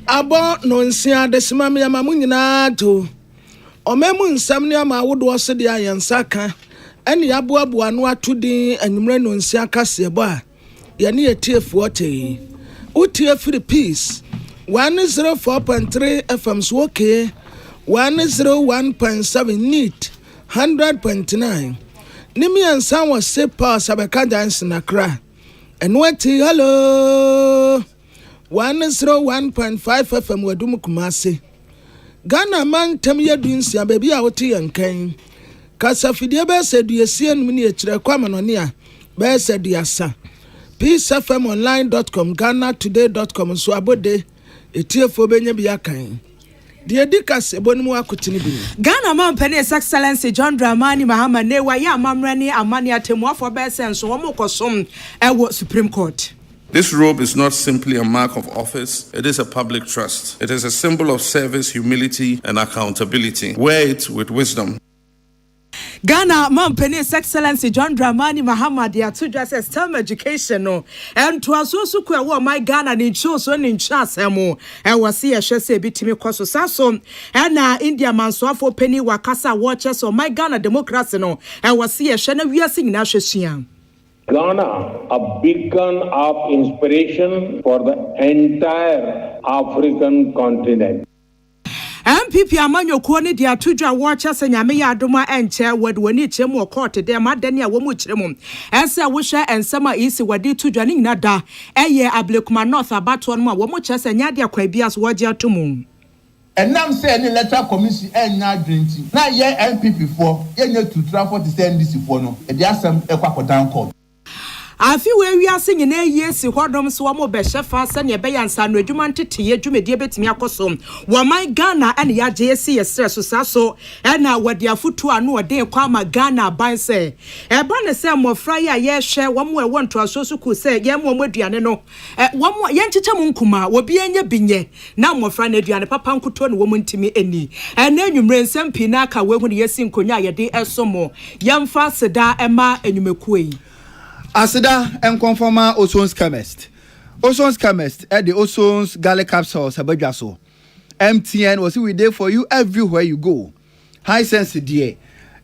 abo no nsia de simame ya mamu nyina to omemu nsam ne ama wodo ose de ayensa ka ene yaboaboa no atodin anwumre no nsia kase bo a ye ne yetiefu ote utie free peace 104.3 FM so okay 101.7 neat 100.9 nimi ansan was say pass abeka dance na kra enwati hello 101.5 FM wadum kumase Ghana man tem yadunsia baby a wote yankan kasafidie be seduesie num ne ekire kwamano a be seduasa peacefmonline.com ghanatoday.com so abode etiefo benye bia kan de dikas ebonimu akotini bi Ghana man penny excellency John Dramani Mahama Newa ya amamrani amani atemu afọ be sense wo mokosom ewo Supreme Court. This robe is not simply a mark of office, it is a public trust. It is a symbol of service, humility, and accountability. Wear it with wisdom. Ghana man penny excellency John Dramani Mahama dia to just STEM education no and to aso kwa my Ghana ni show so ni asemo e wase ye hwese bitimi kwaso saso e na India manso afo penny wakasa watches so my Ghana democracy no e wase ye hwe na wiase nyina hwehwea Ghana, a beacon of inspiration for the entire African continent. MPP amanyo ko ne dia tudwa watcha senyame ya adoma enche wadwani chemu court de madani a wo mu chiremu ense wo hwe ensema isi wadi tudwa ni nyina da eye ablekuma north abato no a wo mu chese nya dia kwa bias woje atomu enam say ni electoral commission enya adwenti na ye MPP for ye nya tutura for the NDC for no e dia asem ekwakodan court afi we wiase nyina yesi hodom so wo be hyefa se ne be yansa no adwuma ntete adwumedie betimi akoso wo man Ghana ene ya jesi yestress so ena wade afutu anu ode kwa ma Ghana ban se e ba ne se mofra ya ye hwe wo mo e wonto asoso ku se ye mo aduane no wo mo ye nchiche mu nkuma wo bi enye binye na mofra na aduane papa nkuto ne wo mo ntimi eni ena enwumre nsem pi na aka we hu ne yesi nkonya ye de esomo yemfa seda ema enwumekuei Asida and conforma Oson's chemist. Oson's chemist at the Oson's Galley capsules abadwaso. MTN was we there for you everywhere you go. High sense dear.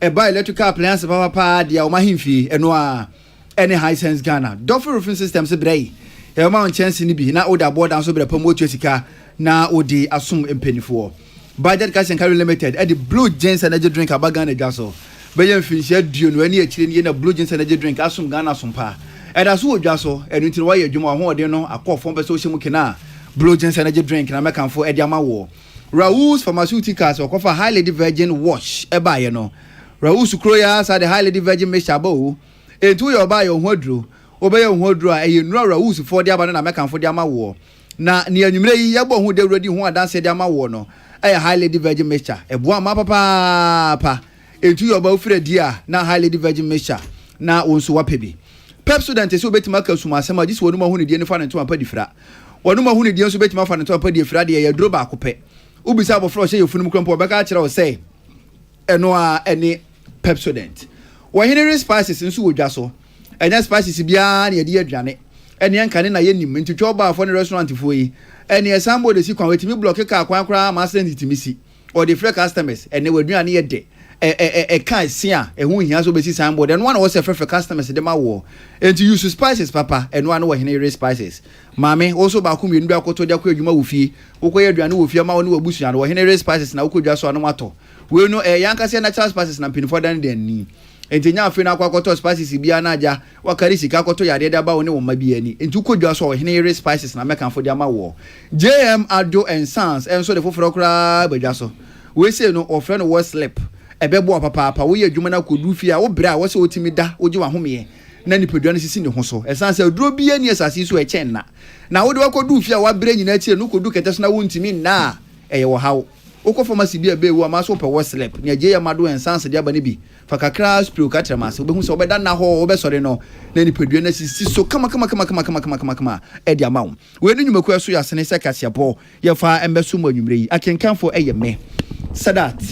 A buy electrical appliance papa dia omahimfi enoa any high sense Ghana. Doffer roofing systems bray. E ma on chance ni bi na order board and so be promote sika na odi asum empenifo. Budget cash and carry limited at the Blue James energy drink abagana jaso. Bayan finish duo no ani akire ni na Blue Jeans energy drink asum Ghana sompa eda so odwaso enu nti wa ye adwuma ho ode no akofo mbe so hye mukena Blue Jeans energy drink na mekanfo ede amawo Raoul's Pharmaceuticals okofa High Lady Virgin wash eba ye no Raoul's Kroya sa the High Lady Virgin mixture bo entu yo ba yo hodro obe yo hodro a ye nura Raoul's for de aba na mekanfo de amawo na ne anwumre yi ye bo ho de wredi ho adanse de amawo no High Lady Virgin mixture ebo ama papa entu yoba ofre dia na High Lady Virgin mixture na wonso wapebi pep student ese obetima ka suma asema gisi wonu ma hu ne die ne fa ne to ampa difra wonu ma hu ne die nso obetima fa ne to ampa difra de ye dro ba akopɛ ubisa abofra hye yefunu krampo beka kire o say eno a ene pep student wo henry spices nso wodwa so enya spices bia na ye de aduane ene yankane na ye nim ntutwa oba afo ne restaurant fo yi ene esambo de si kwan wetimi block ka akwan kra ma send itimisi or the free customers ene waduane ye de kan sia ehun hia so besi signboard and one was a for customers de ma wo and use spices papa and one wo hene spices mame also ba kum yenu akoto de akwa adwuma wo fie wo koye aduane wo fie ma wo ne wabusu ya wo hene spices na wo kodwa so anu mato we no yanka se natural spices na pinfo dan den ni entinya afi na akoto spices bia na aja wakari sika akoto yade de ba wo ne wo ma bia ni entu kodwa so wo hene spices na mekanfo de ma wo JM Ado and Sons and so de foforo kra badwa so we say no ofre no wo slip ebebo papa wo ye adwuma na kodu fie a wo bra wo se otimi da oje wa home na nipadua no sisi ne ho so esanse aduro bia ni asase so echen na wo de wakodu fie a wa bra nyina chire no kodu kete so na wo ntimi na eye wo hawo ukọ pharmacy bia be wo amaso pe wo slip ne je ya mado ensanse de aba ne bi fa kakra spray ka trema se obehu se obeda na ho obesore no na nipadua na sisi so kama e de amawo we ni nyumaku so ya sene se kasiapo ye fa embeso mu anwumre yi akenkanfo eye me Sadat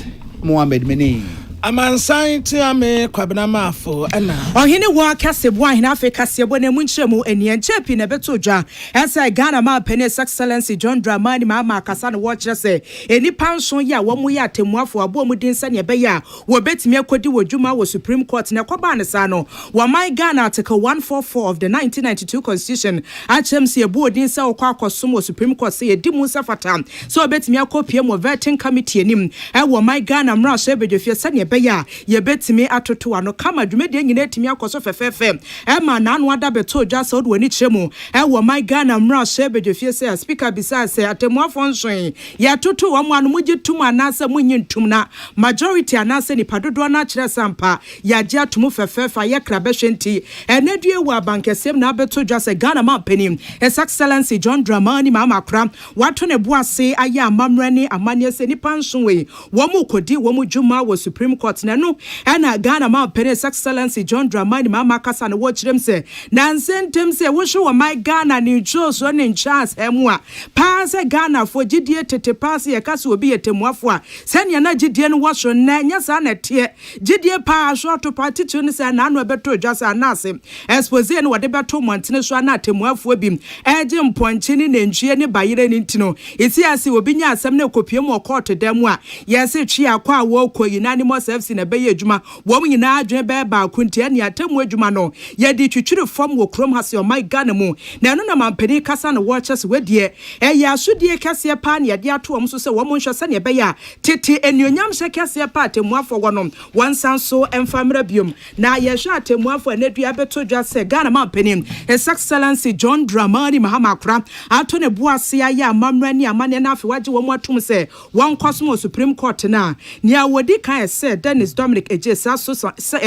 Mohammed Mene Amansan tiame kwabena mafo ena ohene wa kase bo ahene Africa se bo na munchemu enian chepi na beto dwa esa Ghana ma Penis Excellency John Dramani ma akasa na wo kire se eni panson ya wo mu ya atemuafo abo mu din sane be ya wo betimi akodi wo dwuma wo Supreme Court na kwaba ne sa no wa my Ghana Article 144 of the 1992 Constitution HMC ebo din se wo kwa akosom wo Supreme Court se edi mu safata so betimi akopie mo vetting committee enim wo my Ghana mra so ebedwefie sane be ya ye betimi atoto ano kama dwumede nyina etimi akoso fefefe ma na anu ada beto dwa so do ani kyeremu wo my Ghana mra so ebedwefie se speaker bisa se atemuafo nson ya toto wo mu anu mugitum anase munyi ntum na majority anase ni padodo na kyerɛ sampa ya gye atum fefefa ye krabehwenti enedue wo abankesem na beto dwa se Ghana ma panim His Excellency John Dramani ma makra wato ne boase aya amamre ne amane se nipa nson we wo mu kodi wo mu dwuma wo Supreme Court na no ena Ghana ma Penis Excellency John Dramani ma makasa na wo kyerem se na nsentem se wo hwe wo my Ghana ni so ne chance emu a pass Ghana for gidie tete pass ye kase obi yetemuafo a senia na gidie no wo so na nya sa na te gidie pa so to party tu ne se na no beto dwasa na ase expose ne wode beto montene so na atemuafo bi eje mponchi ni nentwie ne bayire ni ntino esi ase obi nya asem na kopie mu court demu a yesi twi akwa wo koyi na ni mo FC na beye adwuma wo nyina adwen be ba kuntia ne atemu adwuma no ye di twitwiri fom wo krom hase o my Ghana mu na no na mampani kasa na watches wedie ya asodie kase pa ne de ato om so se wo mo nhwese ne be ya tete enuonyam hye kase pa atemuafo wonom wansan so emfamra biom na ye hwe atemuafo anadua beto dwa se Ghana mampani His Excellency John Dramani Mahamakra ato ne boase ya amamra ne amane na afi waje wo mo atom se won kosmo Supreme Court na ne awodi kan se Dennis Dominic Ejesa so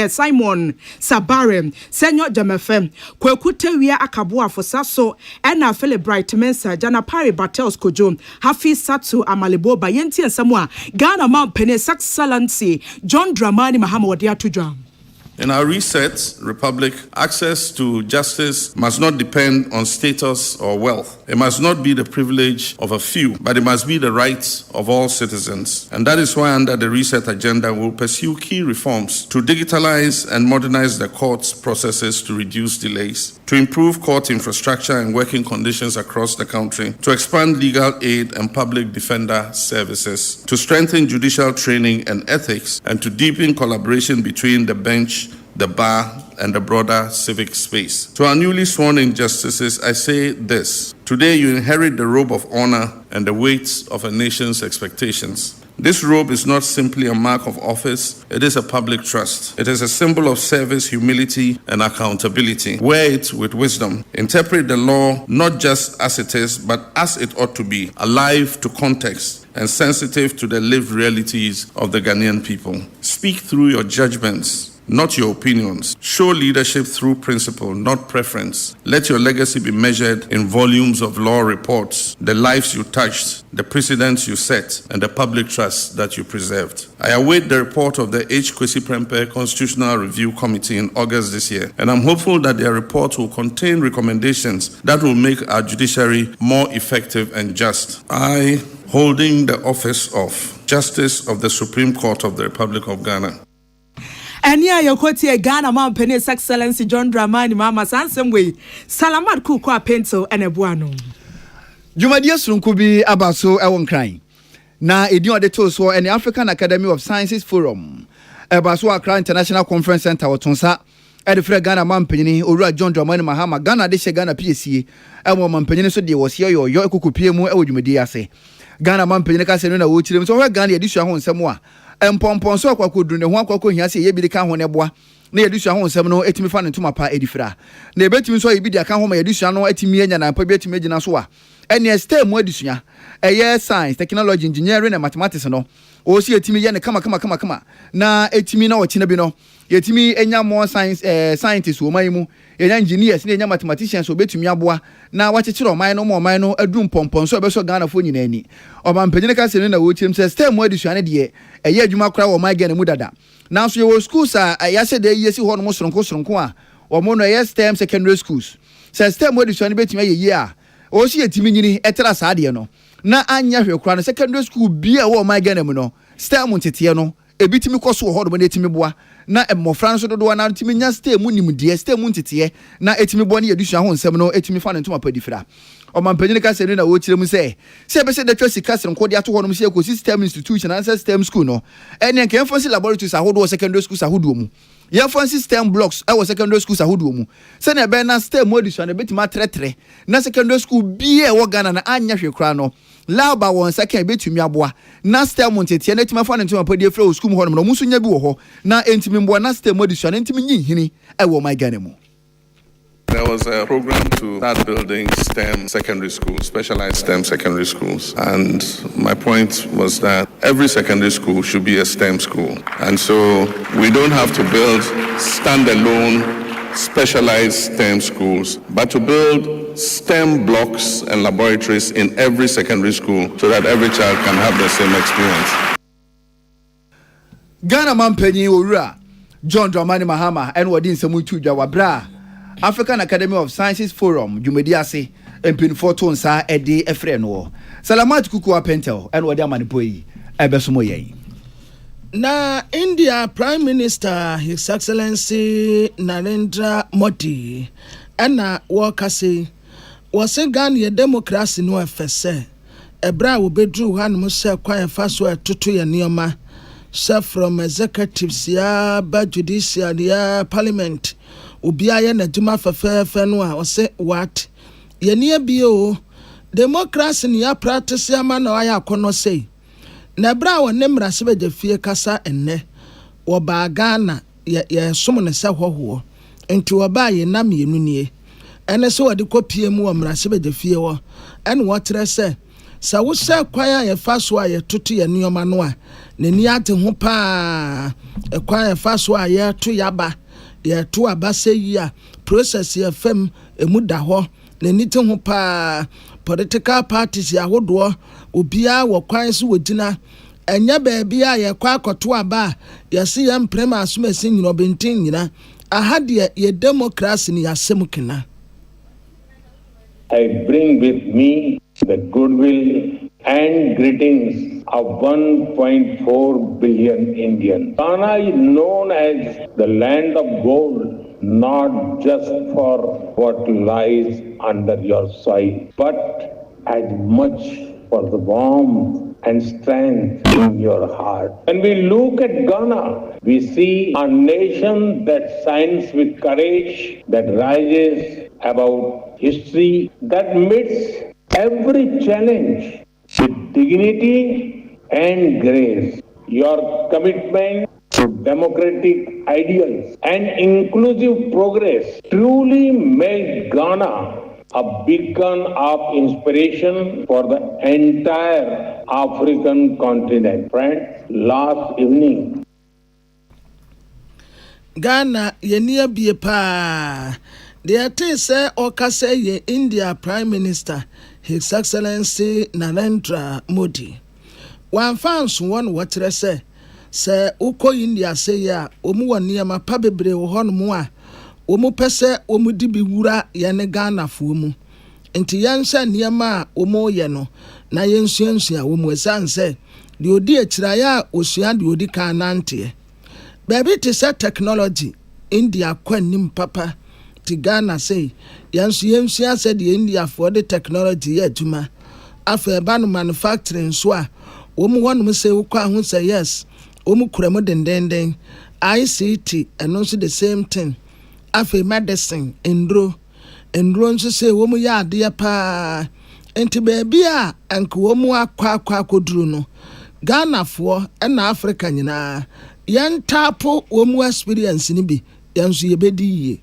Simon Sabare Senyo Jamefem kwekutewia akabo afosa so ena Philip Bright Mensa Jana Pari Battles Kojo Hafi Satu Amalebo ba yenti ensamo a Ghana ma Penis Excellency John Dramani Mahama wode atudwa. In our reset republic, access to justice must not depend on status or wealth. It must not be the privilege of a few, but it must be the right of all citizens. And that is why under the reset agenda, we'll pursue key reforms to digitalize and modernize the court's processes to reduce delays, to improve court infrastructure and working conditions across the country, to expand legal aid and public defender services, to strengthen judicial training and ethics, and to deepen collaboration between the bench, the bar, and the broader civic space. To our newly sworn in justices, I say this. Today you inherit the robe of honor and the weight of a nation's expectations. This robe is not simply a mark of office, it is a public trust. It is a symbol of service, humility, and accountability. Wear it with wisdom. Interpret the law not just as it is, but as it ought to be, alive to context and sensitive to the lived realities of the Ghanaian people. Speak through your judgments, not your opinions. Show leadership through principle, not preference. Let your legacy be measured in volumes of law reports, the lives you touched, the precedents you set, and the public trust that you preserved. I await the report of the H. Kwesi Prempeh Constitutional Review Committee in August this year, and I'm hopeful that their report will contain recommendations that will make our judiciary more effective and just. I, holding the office of Justice of the Supreme Court of the Republic of Ghana, Ania yokoti Ghana ma Penis Excellency John Dramani mama sansem we salamat ku kwa pencil ene buano Jumadie sunku bi abaso ewon kran na edin ode to so ene African Academy of Sciences Forum abaso Accra International Conference Center wotonsa edefre Ghana ma mpanyini owura John Dramani Mahama Ghana de she Ghana PSC ewo ma mpanyini so de wose yo ekokopie mu ewo dwumadi ase Ghana ma mpanyini ka se no na wo kirem so Ghana edisu ho nsem a empɔmpɔn so akwakoduru ne ho akwakohia se ye bi de ka ho ne boa na yedisu ho nsɛm no etimi fa ne ntoma pa edifira na ebetimi so ye bi de ka ho ma yedisu no etimi anya na pa bi etimi gina so a ene STEM mu adisua eye science technology engineering and mathematics no o si etimi ye ne kama na etimi na ochina bi no yetimi enya more science scientists wo man mu enya engineers na enya mathematicians obetumi aboa na wakyekere oman no oman no adu mpɔmpɔn so obeso Ghana fo nyina ani oba mpanyine ka se no na wo kyerem se STEM mu adisua ne de eye adwuma kora wo man Ghana mu dada na so ye wo schools a yase de yesi ho no soronko a omo no ye STEM secondary schools se STEM mu adisua ne betumi ye a o si etimi nyini etera saade no na anya hwe kora no secondary school bia wo man Ghana mu no STEM ntete no ebitimi koso ho do na etimi boa na mmofra nso dodo na etimi nya stay mu nimdie stay mu ntete na etimi boa ne yedusua ho nsɛm no etimi fa ne ntoma padifra ɔmampanyini ka sɛ na wo kyerɛ mu sɛ ɛbɛsɛ de twasi ka sɛn kɔde ato hɔ no sɛ ecosystem institution and system school no ɛne nka ɛmfa si laboratories ahodoɔ secondary schools ahodoɔ mu yɛmfa system blocks ɛwɔ secondary schools ahodoɔ mu sɛ na ɛbɛn na stem modison na betima tretre na secondary school bia ɛwɔ Ghana na anya hwe kra no laba wɔn second betumi aboa na stem ntetie na etimi fa ne ntoma padi afra school mu hɔ no mu so nya bi wɔ hɔ na entimi mboa na stem modison entimi nyi hini ɛwɔ my Ghana mu. There was a program to start building STEM secondary schools, specialized STEM secondary schools. And my point was that every secondary school should be a STEM school. And so we don't have to build standalone specialized STEM schools, but to build STEM blocks and laboratories in every secondary school so that every child can have the same experience. Ghana Mampany Owura John Dramani Mahama and Wadin Samutu Jawabra African Academy of Sciences Forum, Jumediase, and Pinfo Tonsa, Eddie Efreno, Salamat Kukua Pentel, and Wadamanipoi, Ebesumoye. Na India Prime Minister His Excellency Narendra Modi, Anna Wakase, was a Ghana democracy no FSA. A bra will be drew one Musa Quire Faswa Tutu and Nioma, serve from executives, ya, by judicial, ya, parliament. Ubiaya na juma fair no a ose what ye near bio democracy ni ya practice ya man no aya kono sei na bra wo nemra se be fie kasa enne wo ba Ghana ye som ne se hoho enti wo ba ye na mienu nie ene se wo de kopie mu wo mra se be fie wo ene wo tre se sa wo se kwan ya fa so a ye toto ye nioma no a nani ate ho pa e kwan ya fa so a ye to yaba ye to abase yi a process ye fam emu da ho na nite ho pa political parties ya hodo obia wo kwan so wogina enya ba bia ye kwa akoto aba ye se ye mprema asomasi nyino bentin nyina ahade ye democracy ni yasem kena. I bring with me the goodwill and greetings of 1.4 billion Indians. Ghana is known as the land of gold, not just for what lies under your soil, but as much for the warmth and strength in your heart. When we look at Ghana, we see a nation that shines with courage, that rises above history, that meets every challenge with dignity and grace. Your commitment to democratic ideals and inclusive progress truly make Ghana a beacon of inspiration for the entire African continent. Friends, last evening, Ghana yenia bie pa the ate say okase ye India Prime Minister His Excellency Narendra Modi. One fans one water say uko India say ya omu waniama pa bebre wo hon mu a omu pese omu di bi wura ye ne Ghana fo mu enti yanhya niama omu ye no na yensuansua omu esanse de odi akiraya osua de odi kan nante baby to say technology India kwanim papa ti Ghana say yensua said the India for the technology aduma afa ba no manufacturing so a omu wonu say ukwa hu say yes omu kuramo dendenden ICT and also the same thing afa medicine endro nso say omu ya ade pa enti baby a anka omu akwa koduru no Ghana for na Africa nyina yan tapo omu experience ni bi yanso yebedi.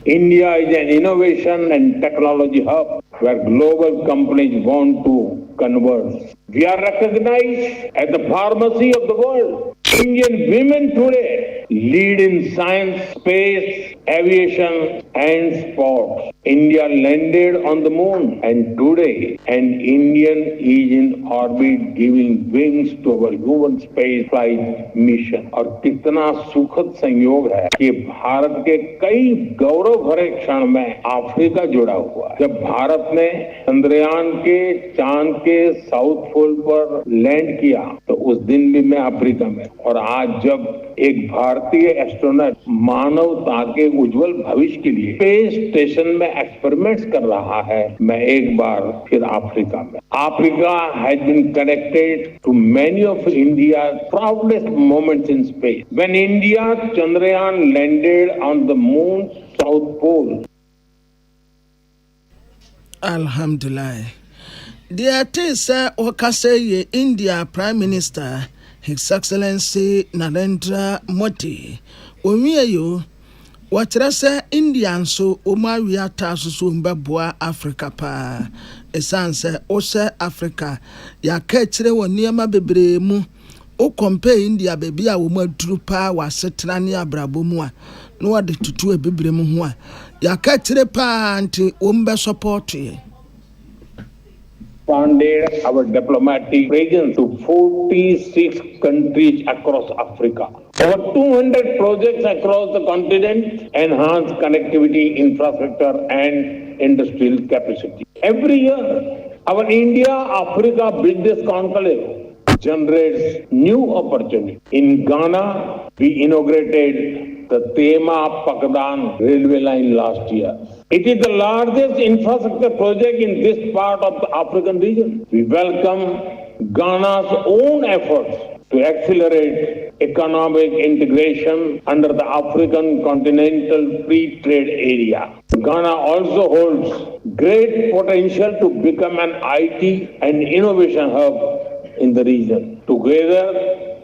India is an innovation and technology hub where global companies want to converge. We are recognized as the pharmacy of the world. Indian women today lead in science, space, aviation, and sports. India landed on the moon, and today an Indian is in orbit giving wings to our human space flight mission. और कितना सुखद संयोग है कि भारत के कई गौरव भरे क्षण में अफ्रीका जुड़ा हुआ है। जब भारत ने चंद्रयान के चांद के साउथ पोल पर लैंड किया तो उस दिन भी मैं अफ्रीका में, और आज जब एक भारतीय एस्ट्रोनॉट मानवता के उज्जवल भविष्य के लिए स्पेस स्टेशन में एक्सपेरिमेंट्स कर रहा है, मैं एक बार फिर अफ्रीका में. Africa has been connected to many of India's proudest moments in space. When India's Chandrayaan landed on the moon's south pole. Alhamdulillah. The Atesa Okase India Prime Minister, His Excellency Narendra Modi, Umiayo, Watrasa Indian so Umaria Tasu Mbabwa Africa pa. Esanse Ose Africa, ya kechire wo niema bebre mu. O compare India baby a wo maduru pa wa setna ne abrabo mu a no wade tutu bebre mu ho a ya kechire pa anti wo mbe support ye. Expanded our diplomatic presence to 46 countries across Africa. Over 200 projects across the continent enhance connectivity, infrastructure, and industrial capacity. Every year, our India-Africa Business Conclave generates new opportunities. In Ghana, we inaugurated the Tema Pakdan railway line last year. It is the largest infrastructure project in this part of the African region. We welcome Ghana's own efforts to accelerate economic integration under the African Continental Free Trade Area. Ghana also holds great potential to become an IT and innovation hub in the region. Together,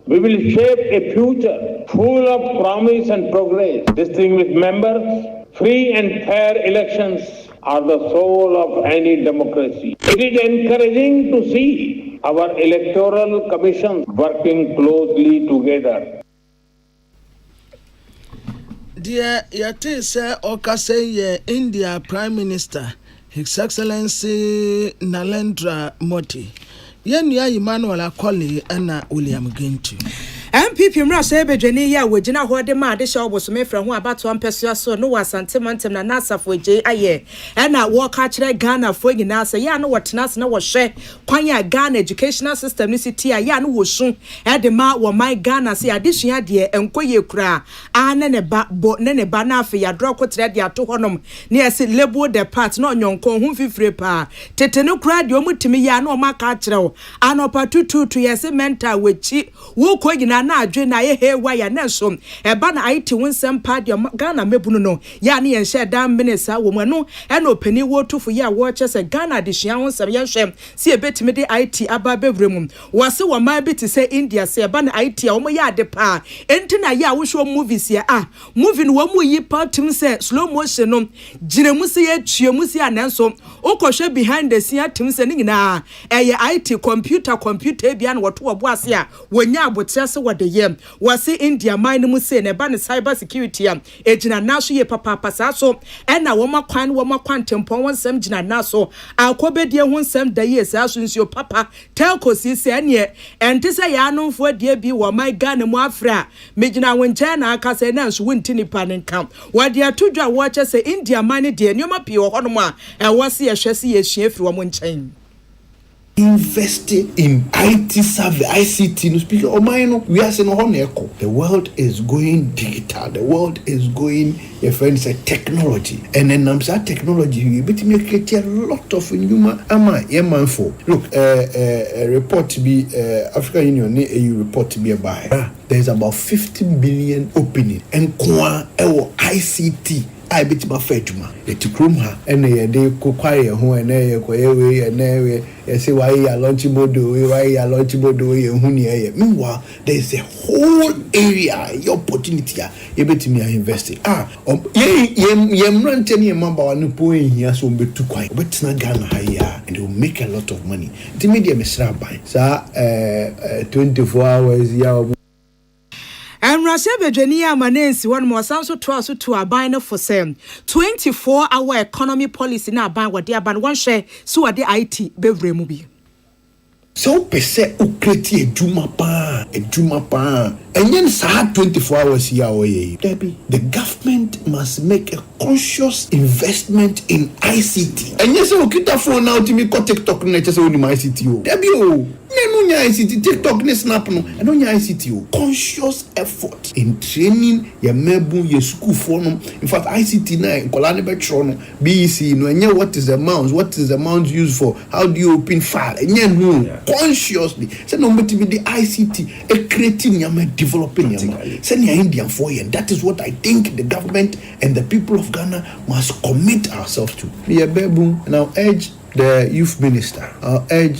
we will shape a future full of promise and progress. Distinguished members, free and fair elections are the soul of any democracy. It is encouraging to see our electoral commissions working closely together. Dear Yatisa Okase India Prime Minister, His Excellency Narendra Modi. Yenya Emmanuel Akoli and William Gintu. MPP mrasha ebedwani ya wagina ho de ma de sha obosome fra ho abato ampesua so no wasantemantem na nasafo je aye na wo ka kire Ghana fo nyina se ya no wotena na wo hwe kwan ya Ghana educational system ni city ya no wo sun e de ma wo my Ghana se adesua de enkoye kura ana ne ba bo ne ba na afi ya dro kotre de ato honom ne ese label the part na onyonko ho fifire pa tete no kura de omutimi ya na o maka kire wo anopa tutu yese mental wechi wo ko nyina na adwe na ye wire na so eba na IT wonsem pa de Ghana mebunu no ya ne yen share dan minisa wo mu no e na opani wo tufu ya wo chese Ghana de hia wonsem ye hwem si ebetimi de IT aba bevremu wase wo ma beti se India se eba na IT a wo ya de pa enti na ya wo hwo movies ya movie no wo mu yi pa tim se slow motion no giremu se ye tuemu se anenso okohwe behind the scene tim se ni nyina eye IT computer bia na wo to wo ase a wonya abotre se the yem was India mine mu say ne ba ne cyber security am ejina na so ye papa pasa so e na wo makwan tempon wonsam jina na so akobedie wonsam da ye sa so nso papa telco si se ne ente se ya no fo die bi wo my Ghana mu afra mejina woncha na aka se na nso wonti ni panin kam wade atodwa wo che se India mine de nyoma pi wo hono mu a e wo se ye hwese ye hia firi wo mo nchen. Investing in IT service, ICT. No speaking. We are saying echo. The world is going digital. The world is going. Your friend said technology, and then I'm saying technology. You bet me create a lot of human. For look, a report to be African Union. A report to be a buyer. There's about 50 billion opening and ICT. I bet my fetuma. The Tikrumha and they coquire who and say why you are launching Bodo, why you are launching Bodo, meanwhile, there is a whole area, your opportunity. You bet me I investing. Run 10 year member and point here so be too quiet, but it's not Ghana higher and they will make a lot of money. The media Mr. Buy, sir, 24 hours, yeah. Russia Virginia Manensi one more sounds so to a binder for sale 24-hour economy policy na ban what they ban one share so at the IT beverage movie. So pese ukreti ejuma pa and then sa 24 hours here away. Debbie, the government must make a conscious investment in ICT. And yes, okay, that phone now to me go TikTok na just only my ICT. Debbie, no ICT TikTok ne snap no and no ICT conscious effort in training your mebu your school for no. In fact ICT na kolane betro no BEC no enye what is the amount used for, how do you open file enye no consciously say no meti be the ICT a creating yama developing yama say near Indian for you. That is what I think the government and the people of Ghana must commit ourselves to. Me a bebu and I'll urge the youth minister, I'll urge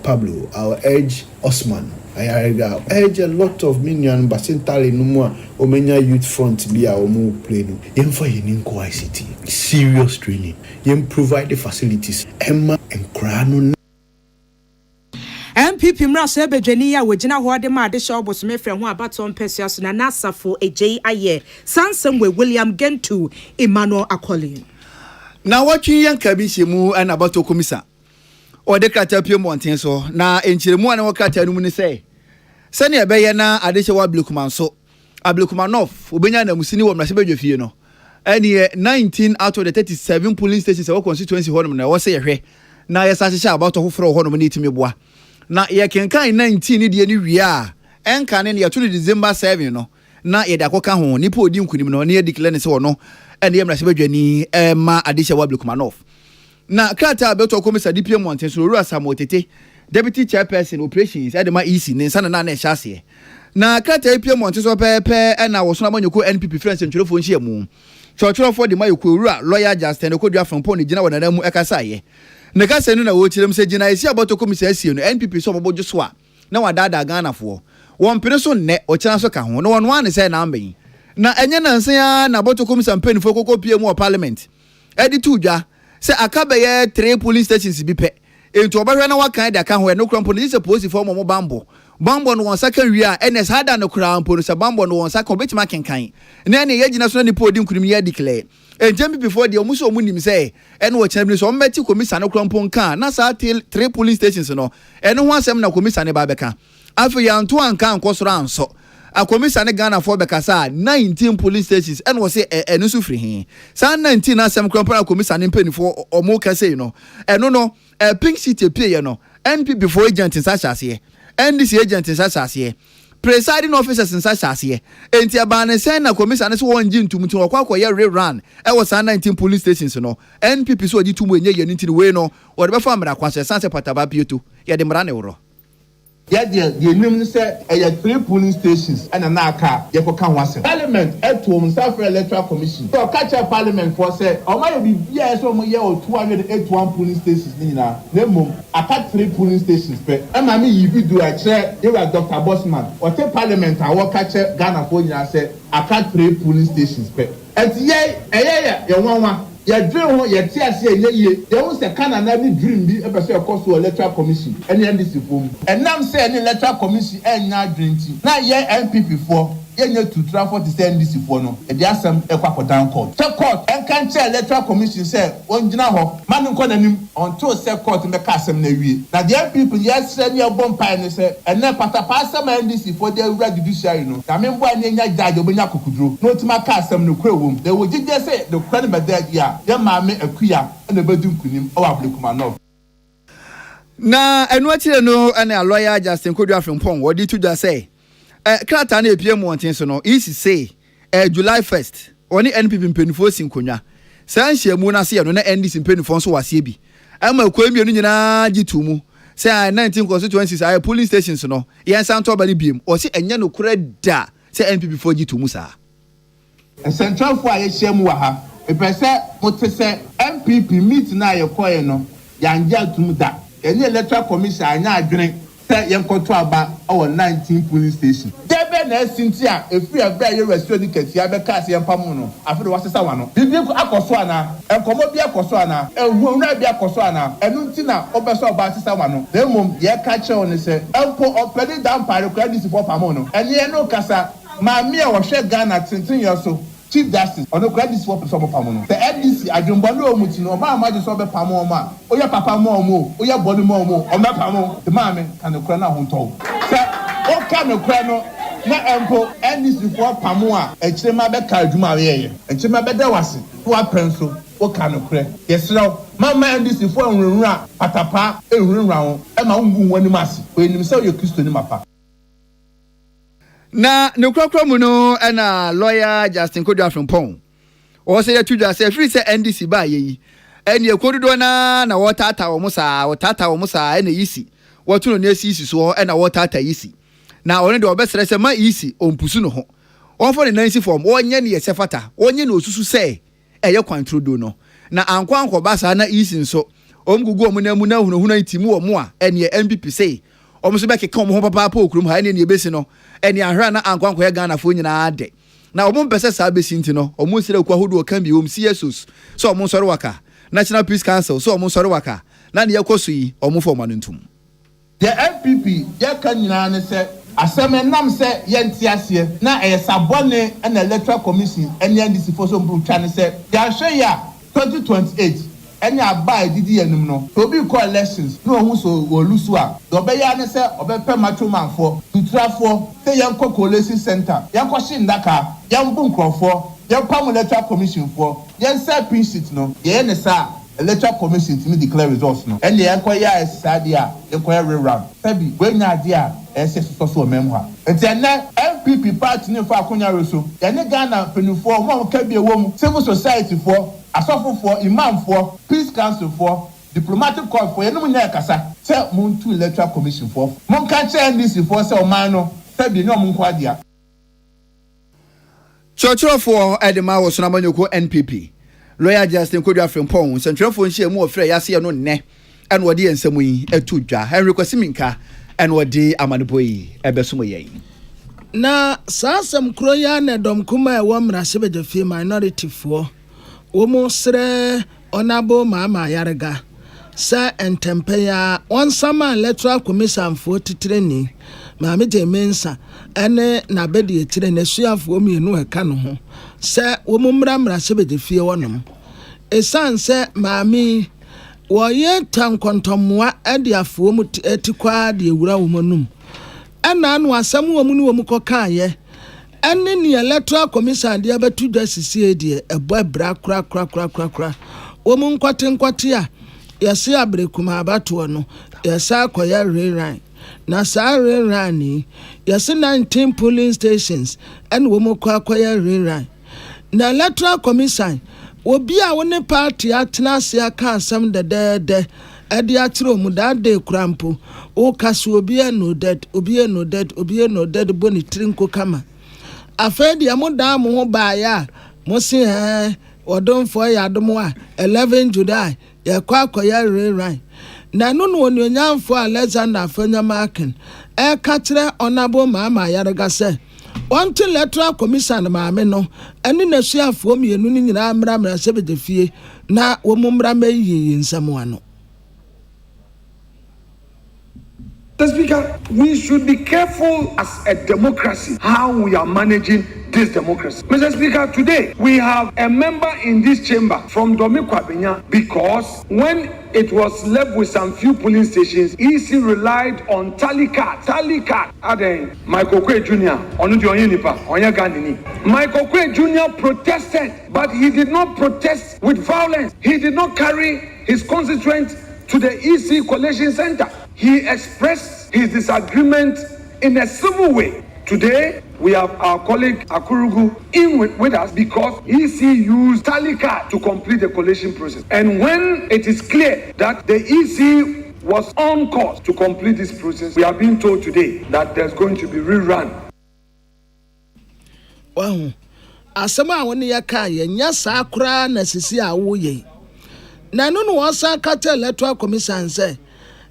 Pablo, I'll urge Osman, I'll urge a lot of minion Basintali Numwa Omenya Youth Front be our move plane. Yen for Yeninko ICT, serious training. Yen provide the facilities. Emma and Krano. MPP mraso ebedwani ya wogina ho de ma de show bosome frɛ ho abaton pesiaso na nasafo ejei aye sansem we William Gentu Emmanuel Akoli. Na watwi yanka bi shemu ana bato komisa o de krata pie monten so na enchiremu ana wakrata no mu ne sɛ ne ebeye na adehye wa Ablekumanov obenya na musini wo mrase bedwafie no ɛne 19 out of the 37 polling stations of constituency hɔ no na wo sɛ yɛhwɛ na yɛsa hyehyɛ abato hoforo hɔ no ne itimi boa na yɛkenkan 19 ne de ne wie a enka ne yɛto no December 7 no na yɛde akoka ho nipa odi nkunim no ne yɛ declare ne sɛ wɔ no ɛne yɛmrase bedwani ma adehye wa Ablekumanov na krata beto komisa DPM Mountain so Ru Asamo Tete deputy chairperson operations edema EC ne nsa na ɛhyɛ ase na krata DPM Mountain so pɛpɛ ɛna wo so na manyoko NPP friends ntwerɛfo nhia mu chɔchɔrɔfo de mayoko Ru lawyer Justin Kodua Frampo ne gina wonana mu ɛkasa ye ne kasa no na wo kyerem sɛ gina esi abato komisa asie no NPP so mobodwo so a na wadada Ghana fo wɔn pene so nnɛ ɔkyena so ka ho no wɔn wane sɛ na amben na enye nanse ya na abato komisa mpanifo kokɔ pie mu parliament edi tudwa se akabeye 3 police stations bi pe ento obahwe na wakan de aka ho no krampo ne se police for mo bambo no won saka wi a ns hada no krampo no se bambo no won saka obetima kenkan na ne yegina so na nipa odi nkunim ye declare enjem before de omuso omunim se ene wo kyerem so mbeti komisa no krampo nka na sa 3 police stations no ene ho asem na komisa ne ba beka afi ya nto anka nkosoro anso akomisa ne Ghana for bekasa 19 police stations and was say enu so free hin san 19 asem krampa akomisa ne mpanifo omo kase no eno no pink city pay no NPP for agent in sashase NDC agent in sashase presiding officers in sashase enti abane sen na komisa ne so wonji ntumtu okwa ye rerun e was 19 police stations no NPP so oji tumu enye ye ntini we no wo de be fa mra kwase sanse pataba pieto ye de mra ne woro. The name said 3 polling stations and an aka Yakokan was Parliament at home, South Electoral Commission. So catch a Parliament for say, or might be yes, or 281 polling stations. Nina, Nemo, I cut 3 polling stations. And I mean, if you do a chair, you are Dr. Bossman, or take Parliament, I will catch a Ghana for you. I said, I cut 3 polling stations. And yeah, you want your dream, your tears, there was a kind of dream, be a course to Electoral Commission, and the NDC form. And now saying Electoral Commission and now drinking. Now, MPP for. You to travel to send this for no. And there are some down court. Check court and can't tell Electoral Commission say one dinner man until say court in the castle nevi. Now the people yes send your bomb pine say and then pass some NDC for their judicial no. I mean why nenya judge obenya kukudro. No to my castle no kwewum. They will just say the credit by that year. Them mame akuya and the bedum kunim or Ablekumanov. Na enwatire no and a lawyer Justin Kodua Frampo what did you just say? Krata na epie monten so no isi say July 1st oni NPP mpenifo sinkonya san hyiamu na se no na NDC mpenifo so wase bi ama kwamienu nyina gitumu say 19 constituencies are polling stations no yen san to bali biem o se enye no kura da say NPP fo gitumu sa central for aye hyiamu wa ha epese motese MPP meet na aye koye no yanja tumu da enye Electoral Commission anya adwene say yen konto aba our 19 polling stations. Debe na Cynthia if we have very restaurant ketia be cast yen pam no afero wasesa wa no bibi akoso ana enkomo bi akoso ana ehunra bi akoso ana enu ntina obeso oba sesa wa no dem mom ye ka che on say empo opedi down pare credit for pam no ene no kasa ma mi e wo hwe Ghana tintin yo so Chief Justice on the credit swap for some pamono. The NDC adjumbano mutino ma ma so be pamo ma. Oya papa mo oya body mo o me pamo. The man can the crown ho to. Say o ka me crown no na empo NDC for pamo a e chema be ka adwuma we ye. E chema be da wase. Wa penso o ka no crown. Yesro mama ndc fo nwunwura patapa ehunwura ho e ma ngu wani masi we nim se ye kristo ni mapa na ne kwakwa mu no na lawyer Justin Kodua from Pong o say tu just say free say NDC ba yi ene ekododo na wotata wo musa ene yisi wotu no nesisi so na wotata yisi na one de obesere se ma yisi ompusu no ho on for the 90 form onye ne yesefata onye na osusu se eye kwantrodo no na ankwanko basa na yisi nso omgugu omunamu na hunu ntimu wo mu a ene MPP say omuso be keka omo papa pa okurum ha ene ne ebesi no ene ahra na ankwanko ye Ghana fo nyina ade na omo mpese sa besi nti no omo sire kwa hodo kan bi om CSOs so omo sori waka National Peace Council so omo sori waka na ne yakoso yi omo fo manuntum the MPP ye kan nyina ne se aseme nam se ye ntiase na sabone na Electoral Commission ene ndc for so mbutwa ne se ya hwe ya 2028 ene aba edidi yanum no obi call elections no hu so wo lusu a do be ya ne se obepe macho manfo tutrafo te yanko collation center yanko shindaka yambu nkrofo yampam Electoral Commission for yan se pinshit no ye ne sa Electoral Commission to declare results no ene yanko ya esadia yanko ya rerun sabi wenya ade a ese so memha enti ene MPP party ne fa akonya reso yene Ghana penufo mo ka bi ewom civil society for asofo for imam for peace council for diplomatic corps for yene munya kasa se mun to Electoral Commission for mun ka che NDC for se o man no sabi no mun kwa dia Churchill for Edema was na manyoko NPP lawyer Justin Kodua from Pong central for nche mu ofre yase no nne en wode ensemu yi etudwa Henry Kwasiminka en wode amaneboyi ebesumo yen na sasam kroya na dom kuma e wo mrase bedefi minority for wo mo sre onabo mama yarega sa entempeya on sama Electoral Commission for titreni maame je mensa ene na bedi etire na suafo mienu eka no ho se wo mo mrase bedefi wonom esan se maame wo ye tankontomoa ade afo mu etikwa de ewura wo manum ana anu asam wo mu ni wo mu kokaye ene ni Electoral Commission de abetu dasisi edie ebo bra kra wo mu nkwate a yesi abrekuma abato no yesa akoya rerran na sa rerran ni yesi 19 polling stations ene wo mu akoya rerran na Electoral Commission obi a woni party atena se aka asam de edi atro mu da de krampo o kaso obi no dead boni trinko kama afedi amoda mo ho ba ya mo se odon fo ya domo a 11 July ya kwakoya rerran na no no onyamfo Alexander Afanyama Akan e ka kire onabo mama yarega se want Electoral Commission maame no ene na suafo mienu ni nyina mra se bedefie na wo mumra meyi nsamo ano. The Speaker, we should be careful as a democracy how we are managing this democracy. Mr. Speaker, today we have a member in this chamber from Domi Kwabenya because when it was left with some few polling stations, EC relied on tally card. Aden Michael Kwe Jr. Michael Kwe Jr. protested, but he did not protest with violence. He did not carry his constituents to the EC Collation Center. He expressed his disagreement in a civil way. Today, we have our colleague Akurugu in with us because EC used tally card to complete the collation process. And when it is clear that the EC was on course to complete this process, we are being told today that there's going to be rerun. Wow. Asama woni yaka ye nya sa akura na sisi awo ye. Na no wasa kata Electoral Commission say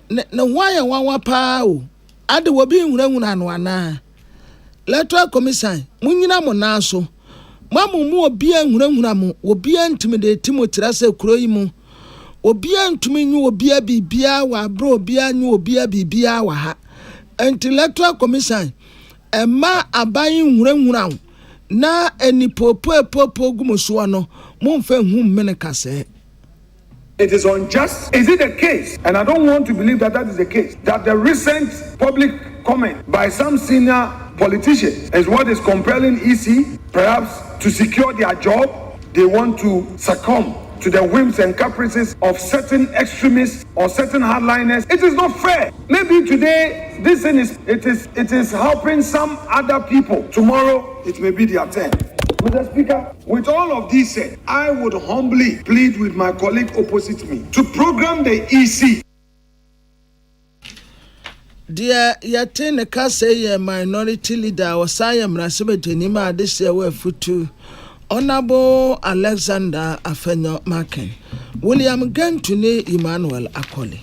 na why wanwa pa o ade wo bi nwurawuna no ana Electoral Commission munyina mo na so mamu obi nwurawuna mo obi intimidate mo tirase kuro yi mu obi ntumi nyu obi bibia wa bro obi anyu obi bibia wa ha Electoral Commission ema aban nwurawuna na eni popo gumoso no mo mfa hu mmene kase. It is unjust. Is it the case? And I don't want to believe that that is the case. That the recent public comment by some senior politicians is what is compelling EC, perhaps to secure their job. They want to succumb to the whims and caprices of certain extremists or certain hardliners. It is not fair. Maybe today this thing is helping some other people. Tomorrow it may be their turn. Mr. Speaker, with all of this said, I would humbly plead with my colleague opposite me to program the EC. Dear Yatene Kase, minority leader, was I am Rasibetini, this year were futu. Honorable Alexander Afenyo Maken, William Gantune Emmanuel Akoli.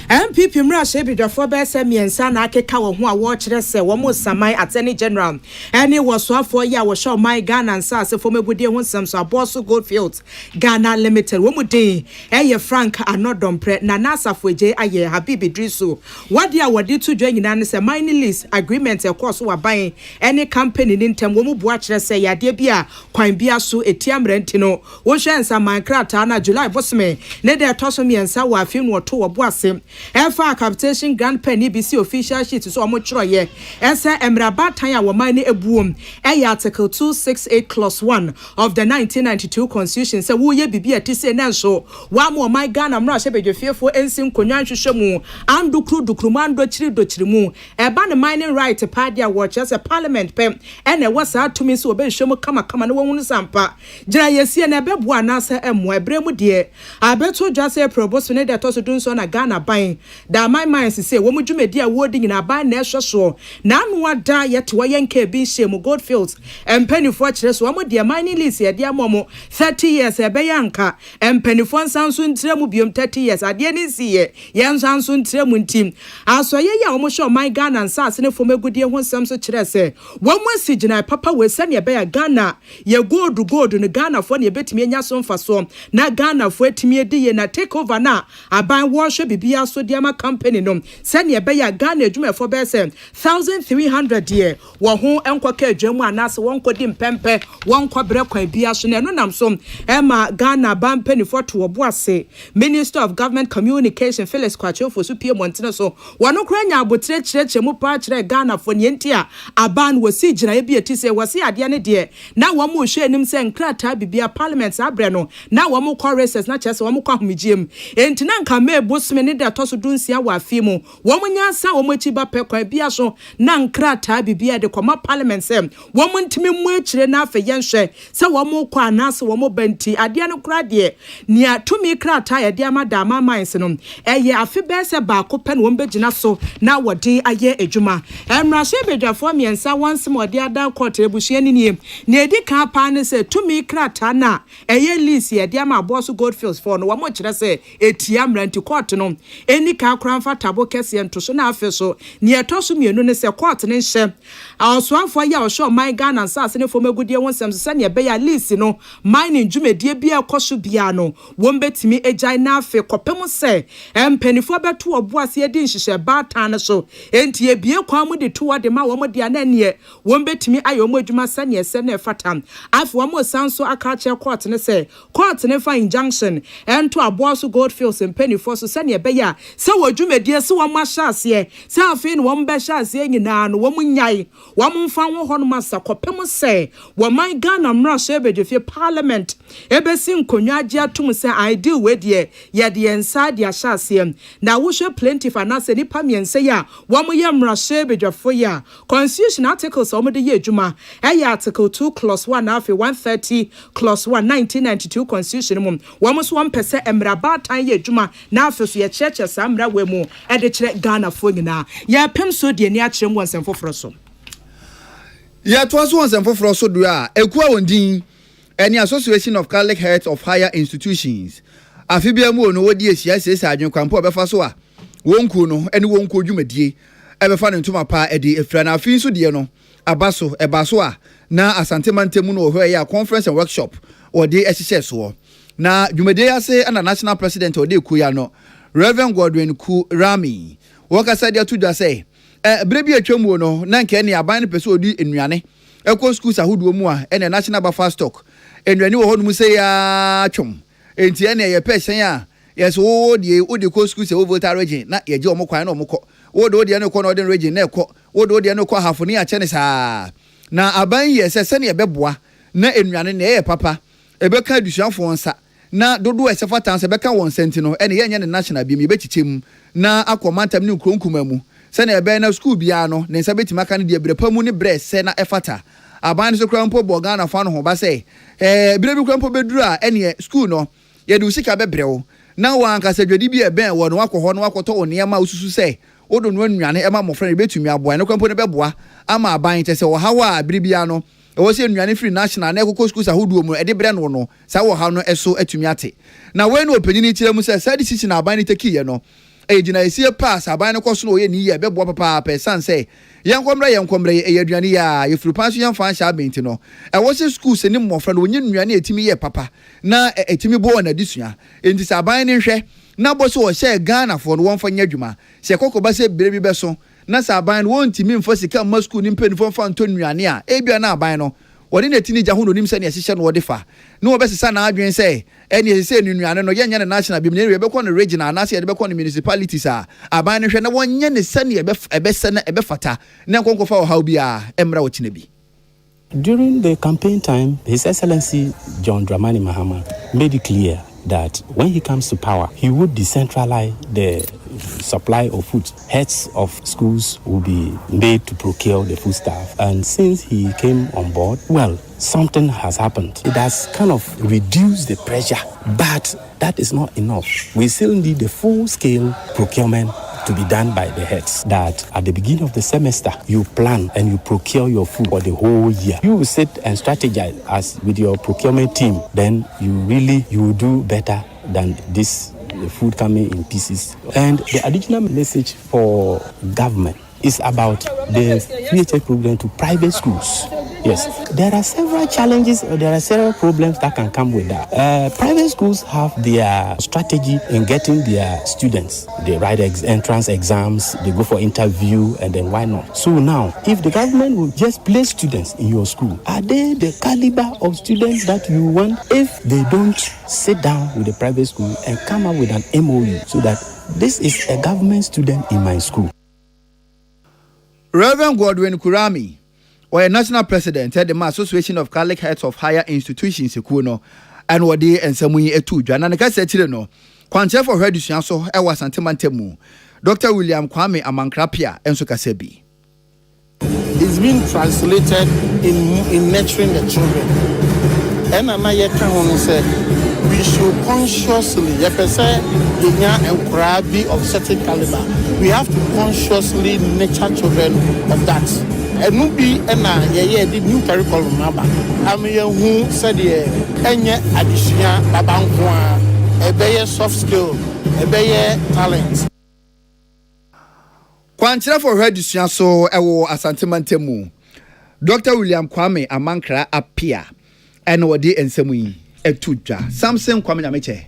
MPP Mrashe bidwafo be se miensa na akeka wo ho a wo kire se wo mo samai attorney general ene wo so afo ya wo show my Ghana nsa asefo mebudie ho nsem so aboso Goldfields Ghana Limited wo mu din eye Frank Anodompre na nasafo eje aye Habibi Driso wade a wade to dwa nyina ne se mining lease agreement e course wa ban ene company ni ntem wo mu bua kire se yade bia kwan bia so etiamrenti no wo hwe nsa man krata na July bosme ne de toso miensa wa afim no to wo boase Efa capitation grand penny BC official sheet so omo chro ye ense emraba tan a wo man ne ebuom e article 268 clause 1 of the 1992 constitution say wo ye bibia ti say na so wa mo my Ghana mra hye bedwefiefo ensim konwan hwehwe mu andukru mando chiri mu eba ne mining right party a wo chese parliament pem ene wasa atumi so obehwem kama ne wonu sampa gira yesie na ebeboa na asa emo ebremu de abeto dwase proboso ne de to so dunso na Ghana ban da my mind say wo mu dwumedi a wo di nyina ban na ehweso na anu ada yete wo yenka bi hyem Goldfields empanifo kire so wo de mining lease ye de amomo 30 years ebeyanka empanifo nsanso ntiremu biom 30 years ade ni siye yensanso ntiremu ntim asoye ya wo show my Ghana nsase ne fo megudie ho nsam so kire se wo mu sigina papa we sane ebeya Ghana ye gold ne Ghana fo ne betimi anya so mfaso na Ghana fo etimi ediye na take over na aban wo hwe bibia so diama company no sane ebeya Ghana adwumefo be se 1300 year wo ho enkoka adwamu anase wonkodi mpempe wonko bre kwan bia so na no nam so ema Ghana ban penifo to oboase Minister of Government Communication Felix Kwachofo so pie montene so wono kra nya abotre kireche mu pa kire Ghana fo nienti a aban wasi gina e bi se wasi ade ne de na wo mo hwe nim se nkrata bibia parliament abre no na wo mo choruses na chese wo mo kwa homigiem enti na nka me bosme ne de toso dunsia wa afimu wo mo nya sa wo mo chiba pe kwa bia so na nkrata bibia de koma parliament se wo mo ntimi mu akire na afa yenhwe se wo mo kwa anase wo mo banti ade no kra de nia tumi krata ye de amadama mines no eye afi be se ba ko pe no begina so na wode aye adwuma emrahye bedwafo miensa once mo de ada court ebuhye ni na edi kan pa ne se tumi krata na eye lease ye de ama boss Goldfields for no wo mo kire se etia mranti court no eni ka kranfa tabo kese ntoso na afi so ne etoso mienu ne se court ne hye awsoafo ya osho my Ghana sase ne fo megudie wonsem se ne be ya lease no mining dwumedie bia ekoso bia no wo mbetimi ejai na afi kopem se empanifo beto oboase edi nhihye batan so enti ebie kwa mu de to de ma wo mo de ananie wo mbetimi ayo mo adwuma se ne se ne fata afi wo mo sanso aka che court ne se court ne fa injunction ento aboaso Goldfields empanifo so se ne be ya se wo dwumedie se wo ma hyase se afi ne wo mbe hyase nyina no wo mu nyai wo mo mfa wo ho no masa kopem se wo my Ghana mra so ebedwefie parliament ebesi nkonwa agi atum se ideal we de ye de inside ya hyase na wo hwe plenty finance ni pamiense ya wo mo ye mra so ebedwefo ya constitution articles wo mo de ye adwuma article 2 clause 1 na afi 130 clause 1 1992 constitution mum wo mo so won pese emra batan ye adwuma na afi so ye cheche samra we mu e de kire Ghana fo nyina ya pem so de ni a kire mu wonsem foforo so ya to so wonsem foforo so do a ekua wondin any association of Catholic heads of higher institutions afibia mu no wodi esia sesa adwen kwampo obefa so a wonku no ene wonku dwumadie ebefa ne ntoma pa edi efra na afin so de no abaso ebaso a na asante mantemu no ohwe ya conference and workshop odi ehihye so na dwumadie ase ana national president odi kuya no Reverend Godwin Ku Rami wakasa dia to dwa say brebi atwamu no na nke ne aban ne pese odi enuane ekọ schools ahodo mu a ene national buffer stock enuane wo hono mu say ya twom enti ene ye person a yes wo de ko schools e voter region na ye je o mo kwan na o mo kọ wo de ne kọ na o de region na ekọ wo de ne kọ hafo ne ya che ne saa na aban ye se ne ye beboa na enuane ne ye papa ebeka adusuafo nsa na dodo esefa tan se beka won senti no ene ye nya ne national bi me bechichim na akomantam ne nkronkuma mu se na ebe na school bia no ne nsa betima ka ne de brepa mu ne bre se na efata aban so krampo boga na fa no ho ba se bre bi krampo beduru a ene school no ye de usika bebrewo na wa anka se dwedi bi ebe wo no akọ no akoto onema ususu se odo no anuane ema mo friend betumi aboa ne krampo ne beboa ama aban te se wo hawa abiribia no wo se anuane free national na ekoko schools ahoduo mu ede bre no sa wo ha no eso atumi ate na we no opanyini kire mu se sa decision na aban ne takiye no ejina esie pass aban ne koso no ye ni ye beboa papa person say yenkomre ye aduane ya ye furu panso yan fan sha benti no wo se schools ni mmofra no onye anuane etimi ye papa na etimi bo na disua enti sa aban ne hwe na bo so wo share Ghana for no won fa nya dwuma se kokoba se bere bi beso na sa aban won timi mfa sika ma school ni mpanifo fa nto nuane a ebia na aban no wodi na tini ja ho no nim se na yehye no wodi fa na wo besesa na adwen se eni se nuane no yenya na national bi ne yebekọ no regional na se yebekọ no municipalities a aban ne hwe na wonye ne se na ebese na ebefata na nkonkofa wo how bia emra wo kine bi. During the campaign time, His Excellency John Dramani Mahama made it clear that when he comes to power, he would decentralize the supply of food. Heads of schools will be made to procure the food stuff. And since he came on board, well, something has happened. It has kind of reduced the pressure, but that is not enough. We still need the full-scale procurement to be done by the heads, that at the beginning of the semester, you plan and you procure your food for the whole year. You will sit and strategize as with your procurement team, then you will do better than this the food coming in pieces. And the additional message for government is about the VHS program to private schools. Yes, there are several challenges, or there are several problems that can come with that. Private schools have their strategy in getting their students. They write entrance exams, they go for interview, and then why not? So now, if the government will just place students in your school, are they the caliber of students that you want if they don't sit down with the private school and come up with an MOU so that this is a government student in my school? Reverend Godwin Kurami, or a national president at the Association of Catholic Heads of Higher Institutions, Kuno, and Wadi and Samui Etu, Janaka said, no, Quantia for Redushan, so I was Antimantemu, Dr. William Kwame Amankrapia, and Sukasebi. It's being translated in nurturing the children. And I said, we should consciously, of certain caliber, we have to consciously nurture children of that. And no be the new curriculum number. I mean, who said any additional a better soft skill, a better talent. Quantity for Redushan, so I will Asantimantemu. Dr. William Kwame Amankra appear and Wadi and Samui Etuja. Samson Kwame Ameche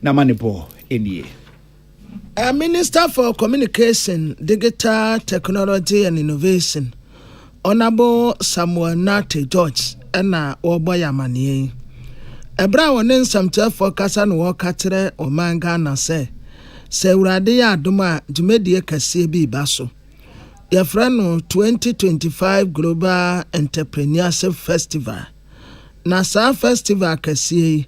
Namanipo in Minister for Communication, Digital Technology and Innovation, Honorable Samuel Nate George, Ena Oboya Manie. Ebra wonen samte for kasa no wakatere o manga na se urade ya adoma dwumedie kase bi baso. Ye frano 2025 Global Entrepreneurship Festival. Na sa festival kase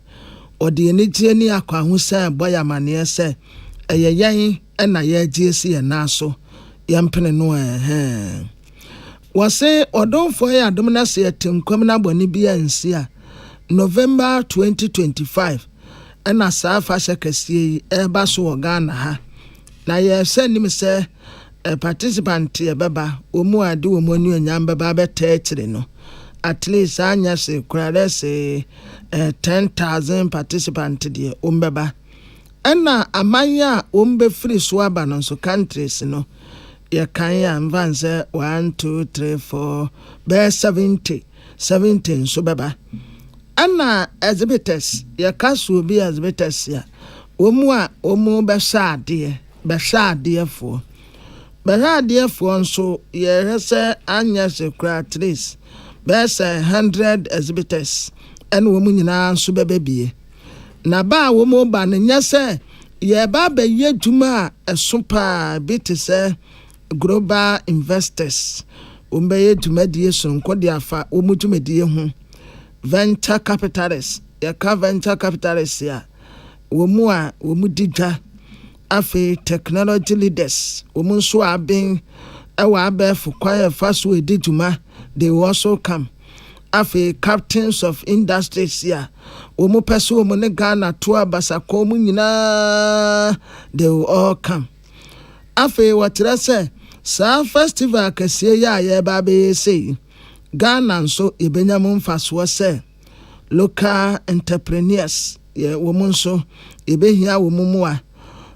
odi enigye ni akwahu se boya manie se eyeyen ena ye GC e na so yempene no wase odonfo ya adomna se etinkwam na boni bia nsia November 2025 ena sa fa shekasi eba so Ghana ha na ye se nim se participant e beba omu ade omu anu anyam beba betetire no at least anya se kurare se 10,000 participant de ombeba ena amanya ombe free so aba no so countries no ye kan ya mvanse 1 2 3 4 be 70 so beba ana exhibitors ye kaso bi exhibitors ya omu be shade fo nso ye rese anya se kra at least be 100 exhibitors en omu nyina nso bebebie na ba omu ba ne nyase ye ba be yeduma esopa bitise global investors umbe yeduma die sonko de afa omu tumedie hu venture capitalists ya ka venture capitalists ya Womua, Womudija, Afe, technology leaders, Womunsu Abing, Ewa Abe for quiet fast way Dijuma, they will also come. Afe, captains of industries here, Womu Pesu, Monegana, Tua Basako, Munina, they will all come. Afe, what I say, Sa festival kesiye ya babe say, Ghana so Ibenyamun Faswa say, local entrepreneurs, ye woman so, Ibehia Wumua.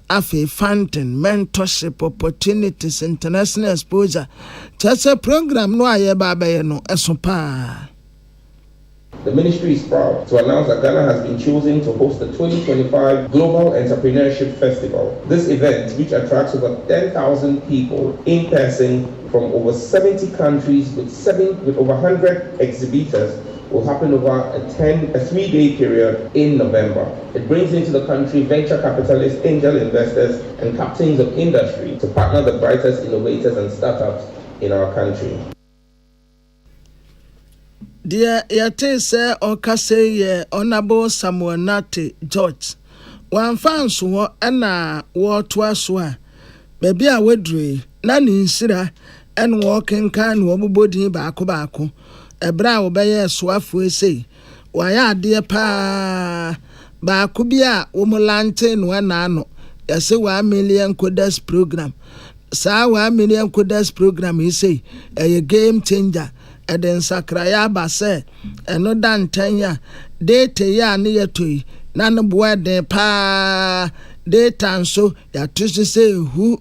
Afe funding, mentorship opportunities, international exposure. Just a program no aye babe no esopa. The ministry is proud to announce that Ghana has been chosen to host the 2025 Global Entrepreneurship Festival. This event, which attracts over 10,000 people in person from over 70 countries with over 100 exhibitors, will happen over a 3-day period in November. It brings into the country venture capitalists, angel investors, and captains of industry to partner the brightest innovators and startups in our country. Dear Yate say or Kase Honorable Samuel Nate George. One fans who ana war twaswa. Baby a wedre, nani sira, and walking can wobody bako. A brow bay swafu say. Why dear pa Bakubia Womolante one ano. Yes, 1 million codes program. Sa 1 million codes program, he say, a game changer. Eden sakraya base eno dan tanya data ya ne yetoi na no boa den pa data nso ya tusi say who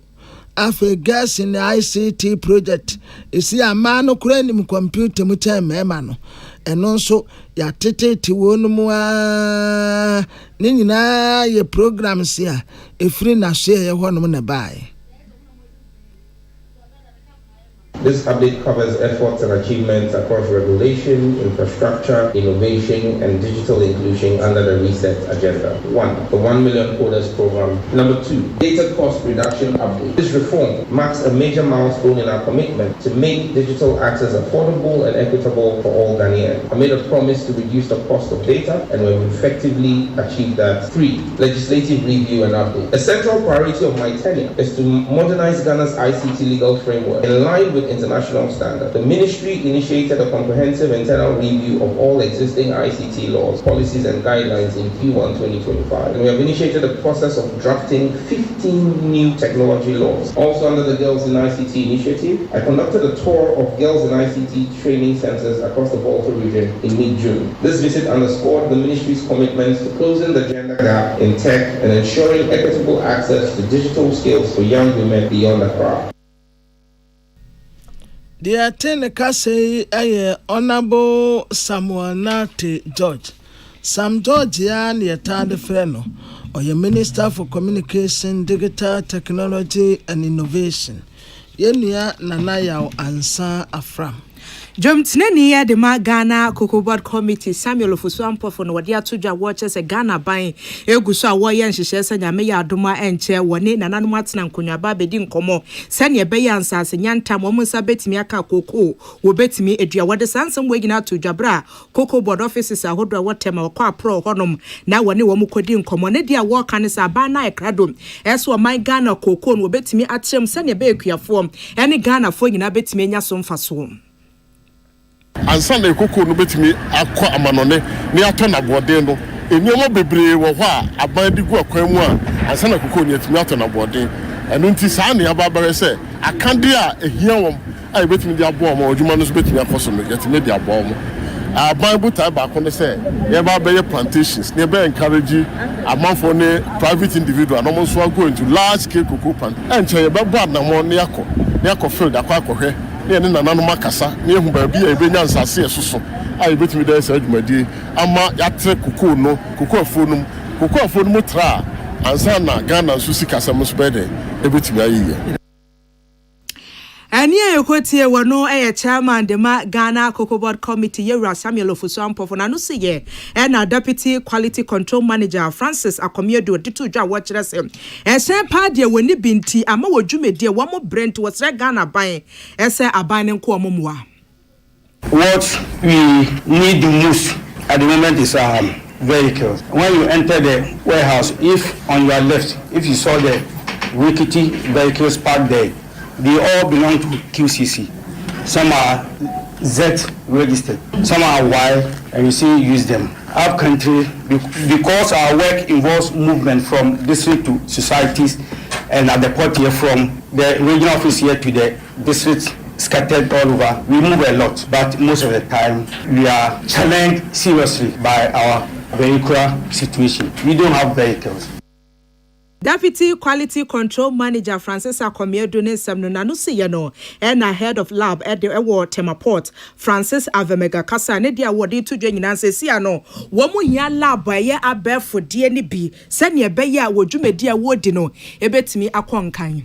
afe gas in the ICT project isi ama no kura nim computer mu time mema no eno nso ya tetete wonu mu a ne nyina ye programs ya efri na so ye hono na bai. This update covers efforts and achievements across regulation, infrastructure, innovation, and digital inclusion under the Reset Agenda. 1. The 1 million coders program. Number 2. Data cost reduction update. This reform marks a major milestone in our commitment to make digital access affordable and equitable for all Ghanaians. I made a promise to reduce the cost of data, and we've effectively achieved that. 3. Legislative review and update. A central priority of my tenure is to modernize Ghana's ICT legal framework in line with international standard. The ministry initiated a comprehensive internal review of all existing ICT laws, policies, and guidelines in Q1 2025. And we have initiated a process of drafting 15 new technology laws. Also under the Girls in ICT initiative, I conducted a tour of Girls in ICT training centers across the Volta region in mid-June. This visit underscored the ministry's commitments to closing the gender gap in tech and ensuring equitable access to digital skills for young women beyond Accra. The Ateneka say a Honorable Samuel Nate George. Sam George yan ye tade freno or your Minister for Communication, Digital Technology and Innovation. Yenya Nanaya Ansa Afram. Jomtneni ya de ma Ghana Cocoa Board Committee Samuel Ofusuampo for no dia to ja watches a Ghana ban eguso a woye nhihye sanya me ya adoma enche woni nananom atena nkonwa ba bedi nkomo sanya be ya nsase nyanta mo musa betimi aka koko wo betimi edua wode sansem we gina to dwabra Cocoa Board offices ahodo wotema wakwa pro honom na woni wo mukodi nkomo ne dia wo kan sa ba na ekradom eso man Ghana koko no betimi atrem sanya be ekuafo ene Ghana fo gina betimi nya so mfaso ansa na ekoko no betimi akọ amanone ne ato na boden no enyomo bebre wo ho a aban digu akwan mu a ansa na ekoko ni atimi ato na boden eno nti saa ne ababare se akande a ehia wom a betimi di abo mo odwuma no so betimi akoso no yetimi di abo mo aban buta ba ko ne se ye ba be plantations ne be encourage amanfo ne private individual no mo so go into large scale cocoa plant enche ye be bo adamo ne yakọ field akọ ne nana no makasa ne ehu ba bia ebenya nsase esoso a ebetimi da esa adwumadi ama yatre kokoo no kokoo afo no mutra ansa na Ghana so sikasa musbede ebetimi ayiye Ani ekotie wono chairman de ma Ghana Cocoa Board Committee Yewura Samuel Ofusuampo for na no se na deputy quality control manager Francis Akomiedo ditu dwa wo kire se sen pa de woni binti ama wodwumedie wo mo brent wo sre Ghana ban ese aban ne nko omomwa. What we need the most at the moment is vehicles. When you enter the warehouse, if on your left, if you saw the rickety vehicles parked there, they all belong to QCC. Some are Z registered, some are Y, and you see use them. Our country, because our work involves movement from district to societies, and at the port here from the regional office here to the district scattered all over, we move a lot, but most of the time we are challenged seriously by our vehicular situation. We don't have vehicles. Deputy Quality Control Manager Francis Akomiedo ne semno nanu se ye no and head of lab at the award Temaport Francis Avemega Kasa ne dia award to dwa nyina se sia no wo mo hia lab ye abefo de ne bi se ne be ye awodwumedi awodi no ebetimi akonkan.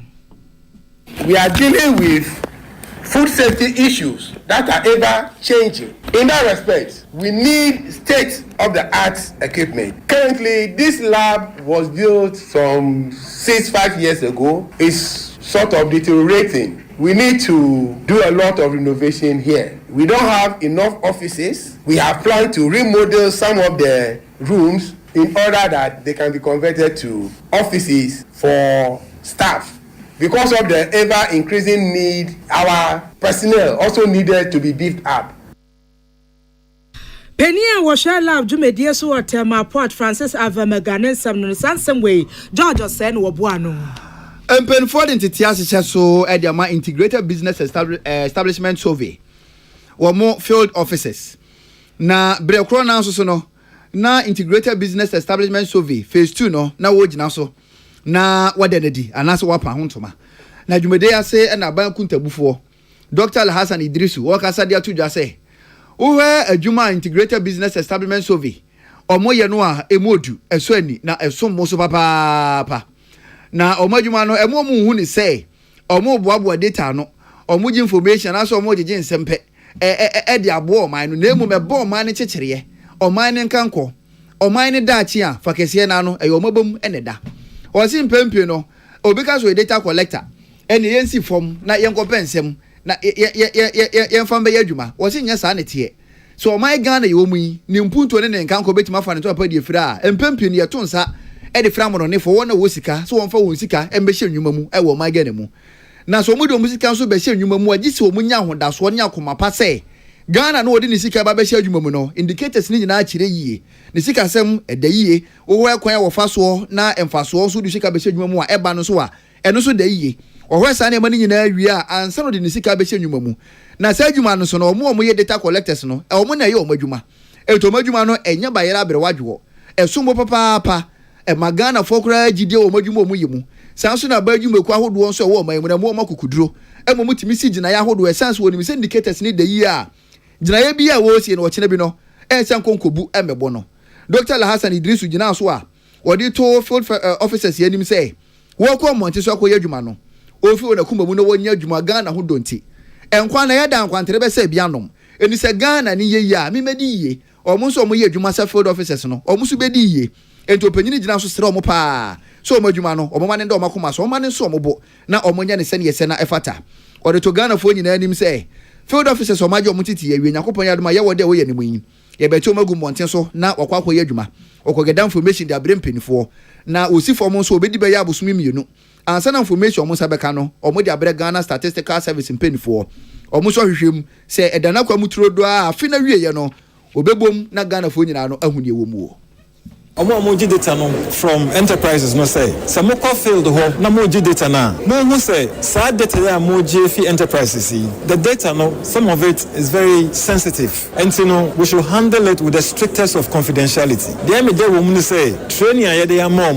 We are dealing with food safety issues that are ever changing. In that respect, we need state-of-the-art equipment. Currently, this lab was built some 5 years ago. It's sort of deteriorating. We need to do a lot of renovation here. We don't have enough offices. We have planned to remodel some of the rooms in order that they can be converted to offices for staff. Because of the ever-increasing need, our personnel also needed to be beefed up. Penia was share lab Jumedi so Temaport Francis Avemega some sansem way George Sen Wabuano. Pen for the Tiasi so at the integrated business establishment survey. Or more field offices. Na Bilateral now so no. Na integrated business establishment survey phase 2 no. Na woj na so. Na wadenedi anaso wapa hontoma na dwumede ase na ban kuntabufo Dr. Hassan Idrisu wakasa dia tudwa se uhwe adwuma integrated business establishment survey omoye no a emodu eso ani na eso mo so papa na omadwuma no emo mu hu ni se omo boaboa data no omo gi information aso omo gege nsempe de abo oman no na emu me bo oman ne chekireye oman ne nkanko oman ne daachi a fakese na no omabom eneda osi mpempie no obika so data collector ene yensi form na yenkopensem na yemfa be yadwuma osi nya saa ne tie so my Ghana yomu yi ni mpunto ne nkanko betima fa ne to apadi efira mpempie ne yeto nsa e de fra mo no ne fo wona wo sika so wonfa wo sika embehye nnwuma mu e wo my Ghana mu na so mudo mu sika so behye nnwuma mu agisi wo munya hodaso ne akoma pa se Ghana no odi ni sika ba behye adwuma mu no indicators ni nyina akire yie ni sika sem edayie wo kwan wo fa so na emfaso so du sika behye adwuma mu a eba no so a eno so dayie ohwe sa na ma ni nyina awie a ansa no de ni sika behye adwuma mu na sa adwuma no so no omo ye data collectors no omo na ye omo adwuma eto adwuma no enya bayera abere wadwo esumbo papa magana fokra gide omo adwuma omo yemu sanso na ba adwuma ku ahodo nso wo omo na mo makukuduro emo mutimi si gina ya ahodo esanso woni mi indicators ni dayie a gina ya bia wo sie no ochene bi no ensan konkobu emebo no Dr. Hassan Idrisu gina so a wodi to field officers yanim say wo ko monte so akoye adwuma no ofi wona kumamu no wonya adwuma Ghana ho donti enkwa na yeda nkwantere be se bia nom eni se Ghana ni ye ya mi medi ye omo so omo ye adwuma sa field officers no omo so bedi ye ento panyini gina so sere omo pa so omo adwuma no omo mane ndo omo koma so omo mane so omo bo na omo nya ne se ne yese na efata odi to Ghana fo nyina anim se field officers omo ajo mutiti ye Nyankopon ya aduma ye wode wo ye ne munyi ye beto magu monten so na wakwa ye adwuma okogeda information de abre mpenifo na osifo mo so obedi be ya abosumi mienu ansa na information omo sabeka no omo de abre Ghana Statistical Service mpenifo omo so hwehwem se edana kwa muturo do a afi na wie ye no obebom na Ghana fo nyina no ahuni ewo mu Omo data no from enterprises no say some call field ho na moji data na no who say sa data ya moji fi enterprises the data no some of it is very sensitive and you know we should handle it with the strictest of confidentiality there me dey woman say training ya dey am no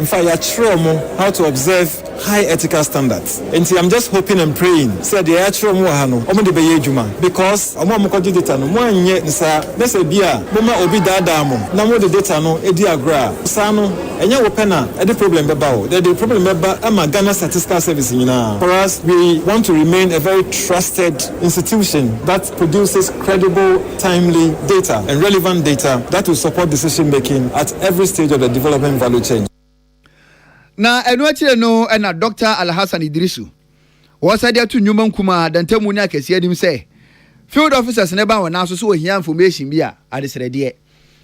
in fact ya try how to observe high ethical standards and I'm just hoping and praying say the actual mo ha no omo dey be adwuma because omo ko data no mo anye nsa na say bia mo ma obi dada mo na mo the data no agra sano enya wo pena e the problem beba o the problem beba ama Ghana Statistical Service nyina for us we want to remain a very trusted institution that produces credible timely data and relevant data that will support decision making at every stage of the development value chain. Na enu akire no na Dr. Hassan Idrisu wasa dia tu nyuma nkuma dantemu ni akese adim say field officers ne ba wona so ohia information bi a adesrede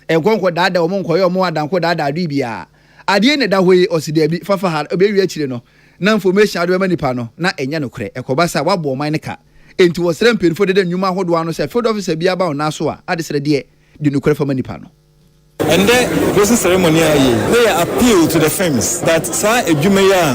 enkonko dada omo nkoye omo adanko dada adu bia ade ne da hoyi osidabi fafa ha obewi akire no na information ado ema nipa no na enya no kre ekoba sa wabo oman ne ka enti wosere mpirifo de nyuma hodo ano se field officer bia ba ona so a ade sere de no kre fama nipa no. And the closing ceremony, they appeal to the firms that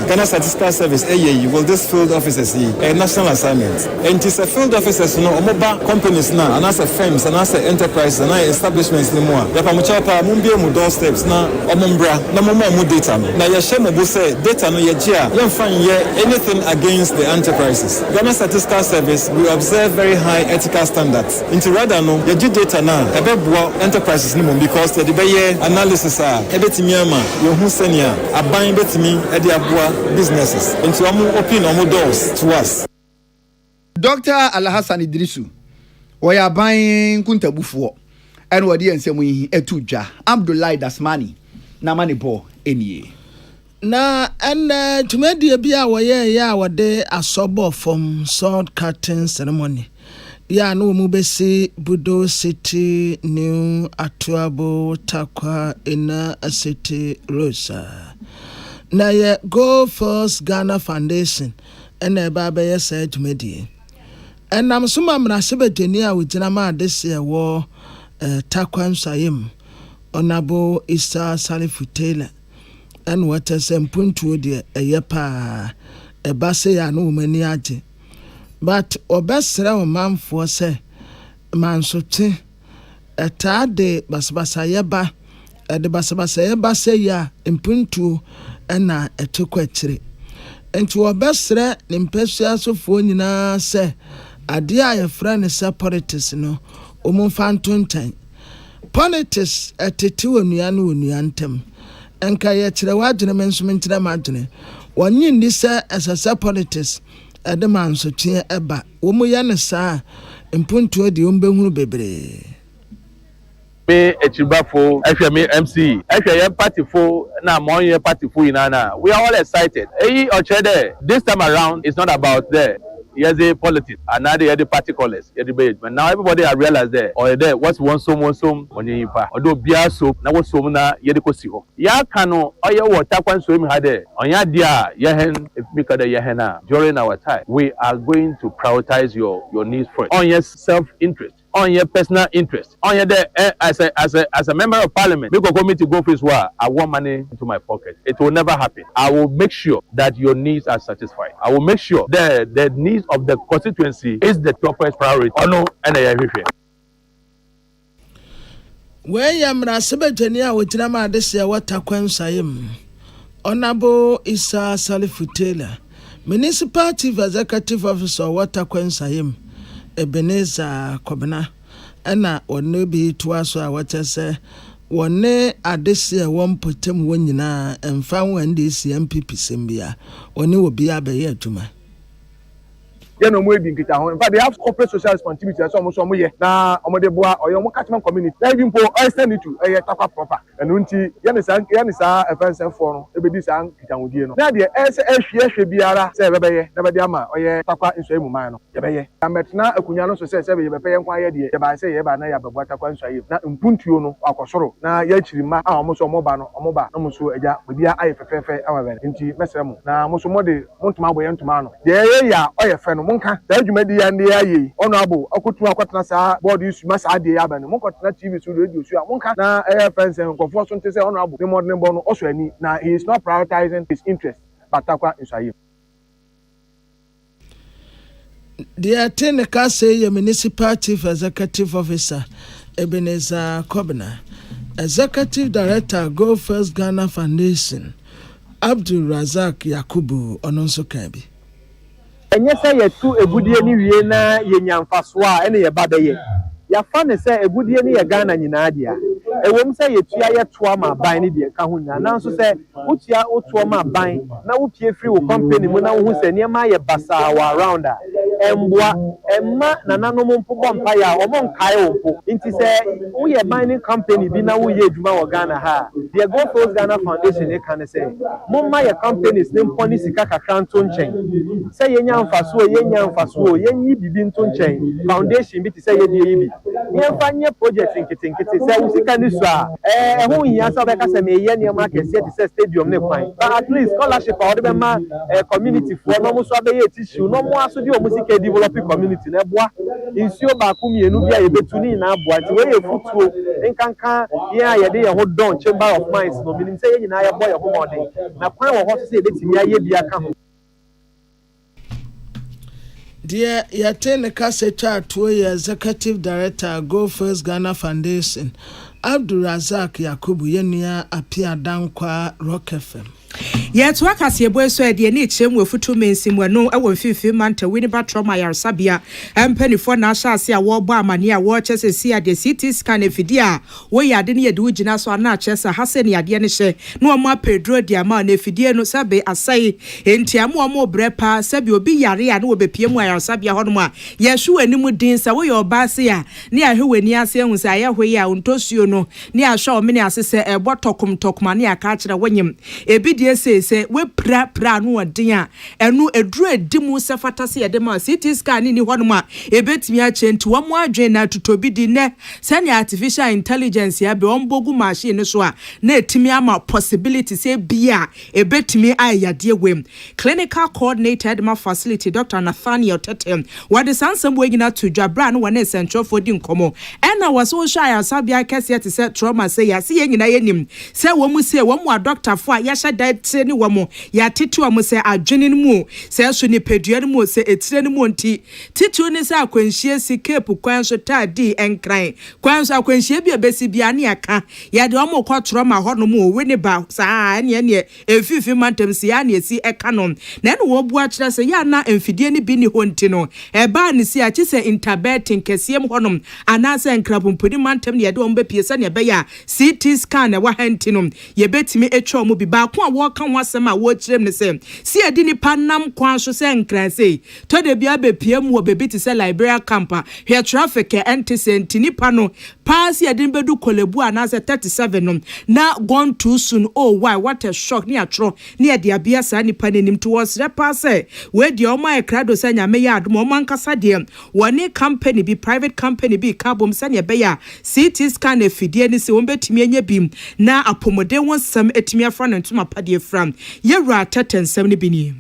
Ghana Statistical Service will this field officers a national assignment. And it's a field officers, mobile companies now, and as a firms, and as enterprises, and establishments no more. The Pamuchapa, Mumbia doorsteps now, Omumbra, no more data. Now, Yashemo say data no yajia, you find anything against the enterprises. Ghana Statistical Service will observe very high ethical standards. Into rather no, yaji data now, enterprises no more because the analysis ebetimi ama your hu senior aban betimi e de aboa businesses into open doors to us. Dr. Alhassan Idrisu oya aban kuntabufo en wodi ensem yi etudwa Abdullahi Dasmani na mani bo enie na en tumedie bia woye ya wode asobo from sword cutting ceremony. Ya no mu besi Budo City New Atuabo Takwa ina City Rosa. Na ye Go First Ghana Foundation ene baba ye said to me. And nam suma mrasebe tenia wujina ma this year war Takwa Nsayim Onabo Isa Salifutela and what is mpuntu de yepa e base ya no mani aje. But obesra o manfo se mansote etade basabasa yeba de basabasa yeba se ya mpuntu na etokwa kire enti obesra ne mpesua sofo nyina se ade a yefra ne se politics no omumfa ntontan politics etete onua no onua ntem enka ye kire wadwene menso mentire madwene wonyi ndi se esese politics Edeman so tie eba wo mu ya ne saa mpuntu de ombehunu bebre me echibafo me MC ye party fo na mo ye party fo inana we are all excited ochede this time around it's not about there. Yes, the politics, and now they are the party colors, the debate. But now everybody has realized there, or there, what's one some, on your impact. Although beer soap, now what's some na yedikosiho. Ya kano, or your water can swim had there. On your dear, yehen, if we could yehena, during our time, we are going to prioritize your needs first. On your self-interest. On your personal interest, on your day as a member of parliament, make a committee go for his work. I want money into my pocket. It will never happen. I will make sure that your needs are satisfied. I will make sure that the needs of the constituency is the topest priority. Oh no, and I everything. Where yamra sebetenia wetinama this year water Nsayim. Honorable Isa Salifutela, Municipal Chief Executive Officer water Nsayim. Ebenezer Kobena ena wonne bi to aso a wacha se wonne adese won potem wonyina emfa won de CMPP sembia wonne obi abaye atuma ya no mo ebi nkita ho in fact they have corporate social responsibility so mo ye na omode boa oyo mo catchment community na even po extend it to takwa proper enu nti ya ne sa offense for no ebedi sa nkita hodie no na de ehwe biara se bebeye na bede ama oye takwa nso mu man no ye beye ametna akunya no so se be bepeye nkwa ye de ye ba se ye ba na ya babo takwa nso ye na mpuntuo no akosoro na ya chirima a omo so omoba no omoba na mo so eja bebia aye fefefe awabere nti mesrem na mo so mode montuma boye ntuma no de ye ya oye fe no monka da dwumadi ya ndi aye honorable akotu akwatena sa board issue masa ade ya ba no monkotena TV so radio so monka na fence nkofo so ntese honorable the modern bono also ani na he is not prioritizing his interest but takwa Nsayim. The Ateneka say Municipal Chief Executive Officer Ebenezer Kobena, Executive Director Go First Ghana Foundation Abdul Razak Yakubu Ononso Kabi. Enye say yetu egudie ni wie na yenyamfaso a ene ye babeye ya fa ne say egudie ni ye Ghana nyina dia ewom say yetua yeto ama ban ni de ka ho nyina nanso say utia oto ama ban na upie free wo company mu na wo hu say niema ye basa wa around a emboa emma nananom mpo bompa ya omo nkae ompo nti se wo ye mining company bi na wo ye adwuma wo Ghana ha the Go First Ghana Foundation e kan say momma ye companies ne mponi sika kakra nto nchen se yenya mfaso yenyi bibi nto nchen foundation bi ti se ye die bi yemfa nye project nkete se wo sika ni so a ho hia se obeka se me ye ne ma kese ti se stadium ne kwan but at least scholarship or the ma community for no mo so abe ye tissue no mo aso di o mo sika developing community na boa insio ba ku mienu bia ye betuni na boa ti we ye futuo nkanka ye a ye de ye ho don chamber of mines no minim se ye nyina ye boy ye ho modern na kwan wo ho se ye betimi aye bia ka ho dear Yatene Kaseta Toye Executive Director Go First Ghana Foundation Abdul Razak Yakubu Yenia Apia Dankwa Rock FM. Yet workers ye boy so de ni chem we futu mensim we no e won fifi manta we ni batroma yarsabia empany for na shase a wo bo amane a wo chese sia de CT scan efidie wo ya de ne ye de ugina so na chese hase ne ade ne hye no mo Pedro de ama na efidie no sabe asai enti amo mo brepa sabe obi yare a no obepie mu yarsabia ho no a ye hwe anim din sa wo ye oba se a ne ahwe ni ase hu sa ye hwe ya ontosuo no ne ahwe o me ne asese e botokum tokuma ne aka kire wonyem ebi die se we pra no odin a enu eduru edimu se fatase ye de ma CT scan ni hono a ebetimi a chenti wo mo adwen na tutobi di ne se ne artificial intelligence ya be ombogu machine so a na etimi ama possibility se bia ebetimi ayade wem clinical coordinator de ma facility Dr. Nathaniel Tete what the sansam we gina to dwabra no one central for di nkomo ena was so shy asabia kese te se trauma se ya se ye nyina yenim se wo mu se wo mu a doctor fo a ya sha diet ni wo mu ya tete wo mu se adwene mu se so ni pedua mu se etire ni mu nti titu ni se akwanhie si cape kwan so tadi enkran kwan so akwanhie bia besi bia ne aka ya de wo mu kwa trauma ho no mu we ne ba saa ne efifi mantem se ya ne esi eka no na no wo bu a kire se ya na emfidie ni bi ni ho nti no e ba ne si a chi se interbeting kesiem ho no anase nkrapompodi mantem ne de wo mbepie se ne be ya CT scan na wa hanti no ye betimi etwa mu bi ba ko a wo kan wasem a wo kirem ne se si edi ni panam kwan so se nkran se to de bia bepie mu wo bebi ti se Liberia camp hwe traffic anti ni pano pass edi bedu kolebu anase 37 no na gone too soon oh why what a shock ni atro ni edi abia sa ni panenim towards the pass we di o my krado se nyame ya adom o mankasa de woni company bi private company bi kabom se ne be ya CT scan efidie ni se wo betimi anya bim na apomode won sam etimi afra no ntuma pade from yewra tatensem ni bini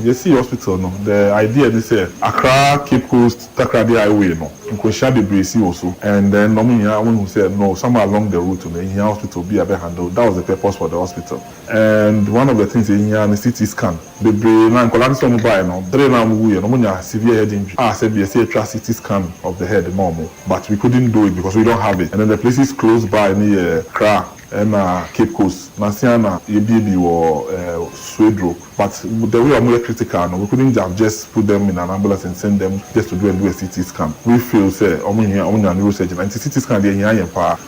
you see hospital no the idea is say Accra Cape Coast Takrady highway no Nkosha Debresi also and then one who said no somewhere along the route to the hospital be able handled. That was the purpose for the hospital. And one of the things in here is CT scan the brain and collapse on mobile no three now we no severe head injury said we see a CT scan of the head normal but we couldn't do it because we don't have it and then the places close by near Accra and Cape Coast Nasiana EBB or Swedro but the way I'm more critical no we couldn't just put them in an ambulance and send them just to do a CT scan. We feel say on neurosurgeon and CT scan dey here pa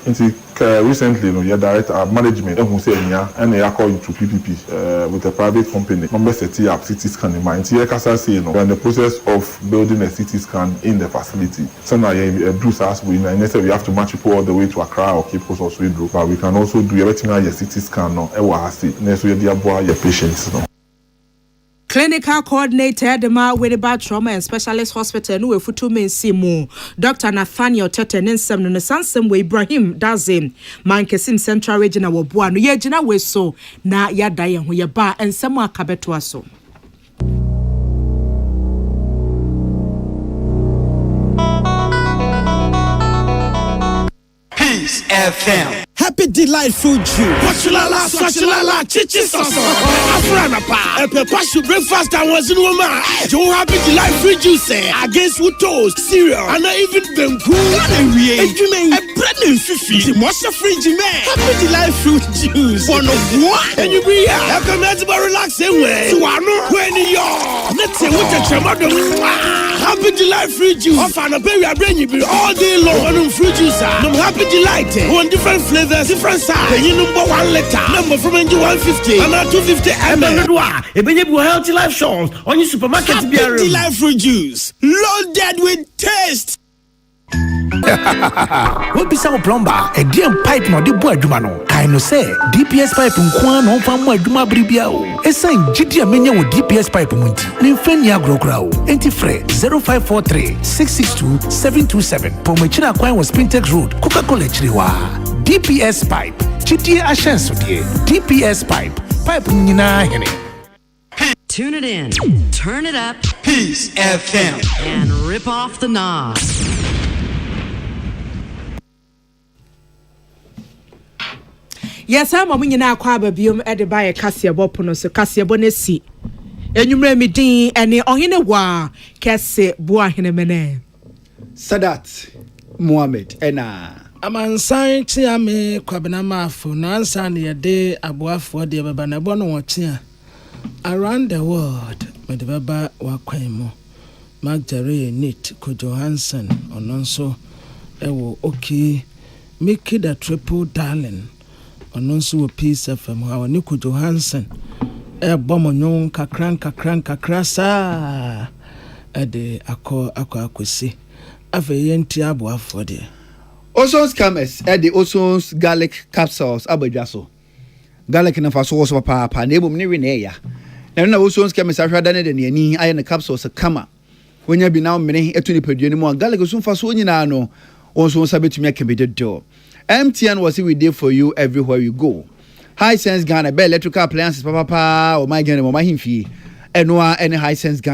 recently no your director management who say here and they are calling to PPP with a private company number set up CT scan in mind here kasa say no we're in the process of building a CT scan in the facility so now Bruce as we have to match people all the way to Accra or Cape Coast or Swedro but we can also do everything your CT scan no e wa hasi na so your boy your patients no. Clinical coordinator Dema Wedeba Trauma and Specialist Hospital no efutu mensimu Dr. Nathaniel Tete nsem no sansem we Ibrahim Dazim Mankesim Central Regional wo boa no ye gina we so na yada ye ho ye ba ensem akabeto aso. Peace FM. Happy delightful June. Wachulala, swachulala, chichi soso. Afrana pa. Epe pashu breakfast and was in woman. Joe happy delightful juice against with toast, cereal, and even benku. And we a bread and fifi. The most fringy man. Happy delightful juice. One of one. And you be here. Come to relax away. So I know when you're. Say what a chamado. Happy Delight free juice. Offer no pay we are bringing you all day long. On free juice. No Happy Delight. One different flavors, different size. You number 1 liter. Number from NG 150. And 250 ml. A benye bu healthy life shops on your supermarket. Happy Delight free juice. Loaded with taste. What be some plumber? A damn pipe no de boy dumano. I know say DPS pipe nkwan no fa mo aduma bribia o. Esan gidi amenya wo DPS pipe munti. Ne mfani agrokra o. Enti frɛ 0543 662 727. Pomachina kwan was Spintex Road, Coca-Cola Chiriwa. DPS pipe. Gidi ashenso die. DPS pipe. Pipe nyina hene. Tune it in. Turn it up. Peace FM. And rip off the knob. Yes, I'm a nyina akwa ababiom e de bae kasebo pono so kasebo na si enwumre mi din ene ohene wa kese bo ahene mene Sadat Mohammed ena amansan ti ame kwabena mafo na ansa na yede aboafo de baba na bo no wotia around the world me de baba wa kwan mo Magdalene Nit ko Johansson ononso ewo okay make it a triple darling ononso wo peace fm ha Nico Johansson bomonyon kakran sa de akosi afa yenti aboafo de Ozone scammers the Ozone's garlic capsules abadwaso garlic na faso wo so papa na ebom ne we na ya na Ozone scammers ahwa da ne de ne ani aye ne capsules kama wonya bi na mmene etu ni paduani mu garlic so faso nyina no wonso sabetumi akebededo MTN was we there for you everywhere you go. High sense Ghana, be electrical appliances, papa, or my Ghana, or my himfi, and any high sense Ghana.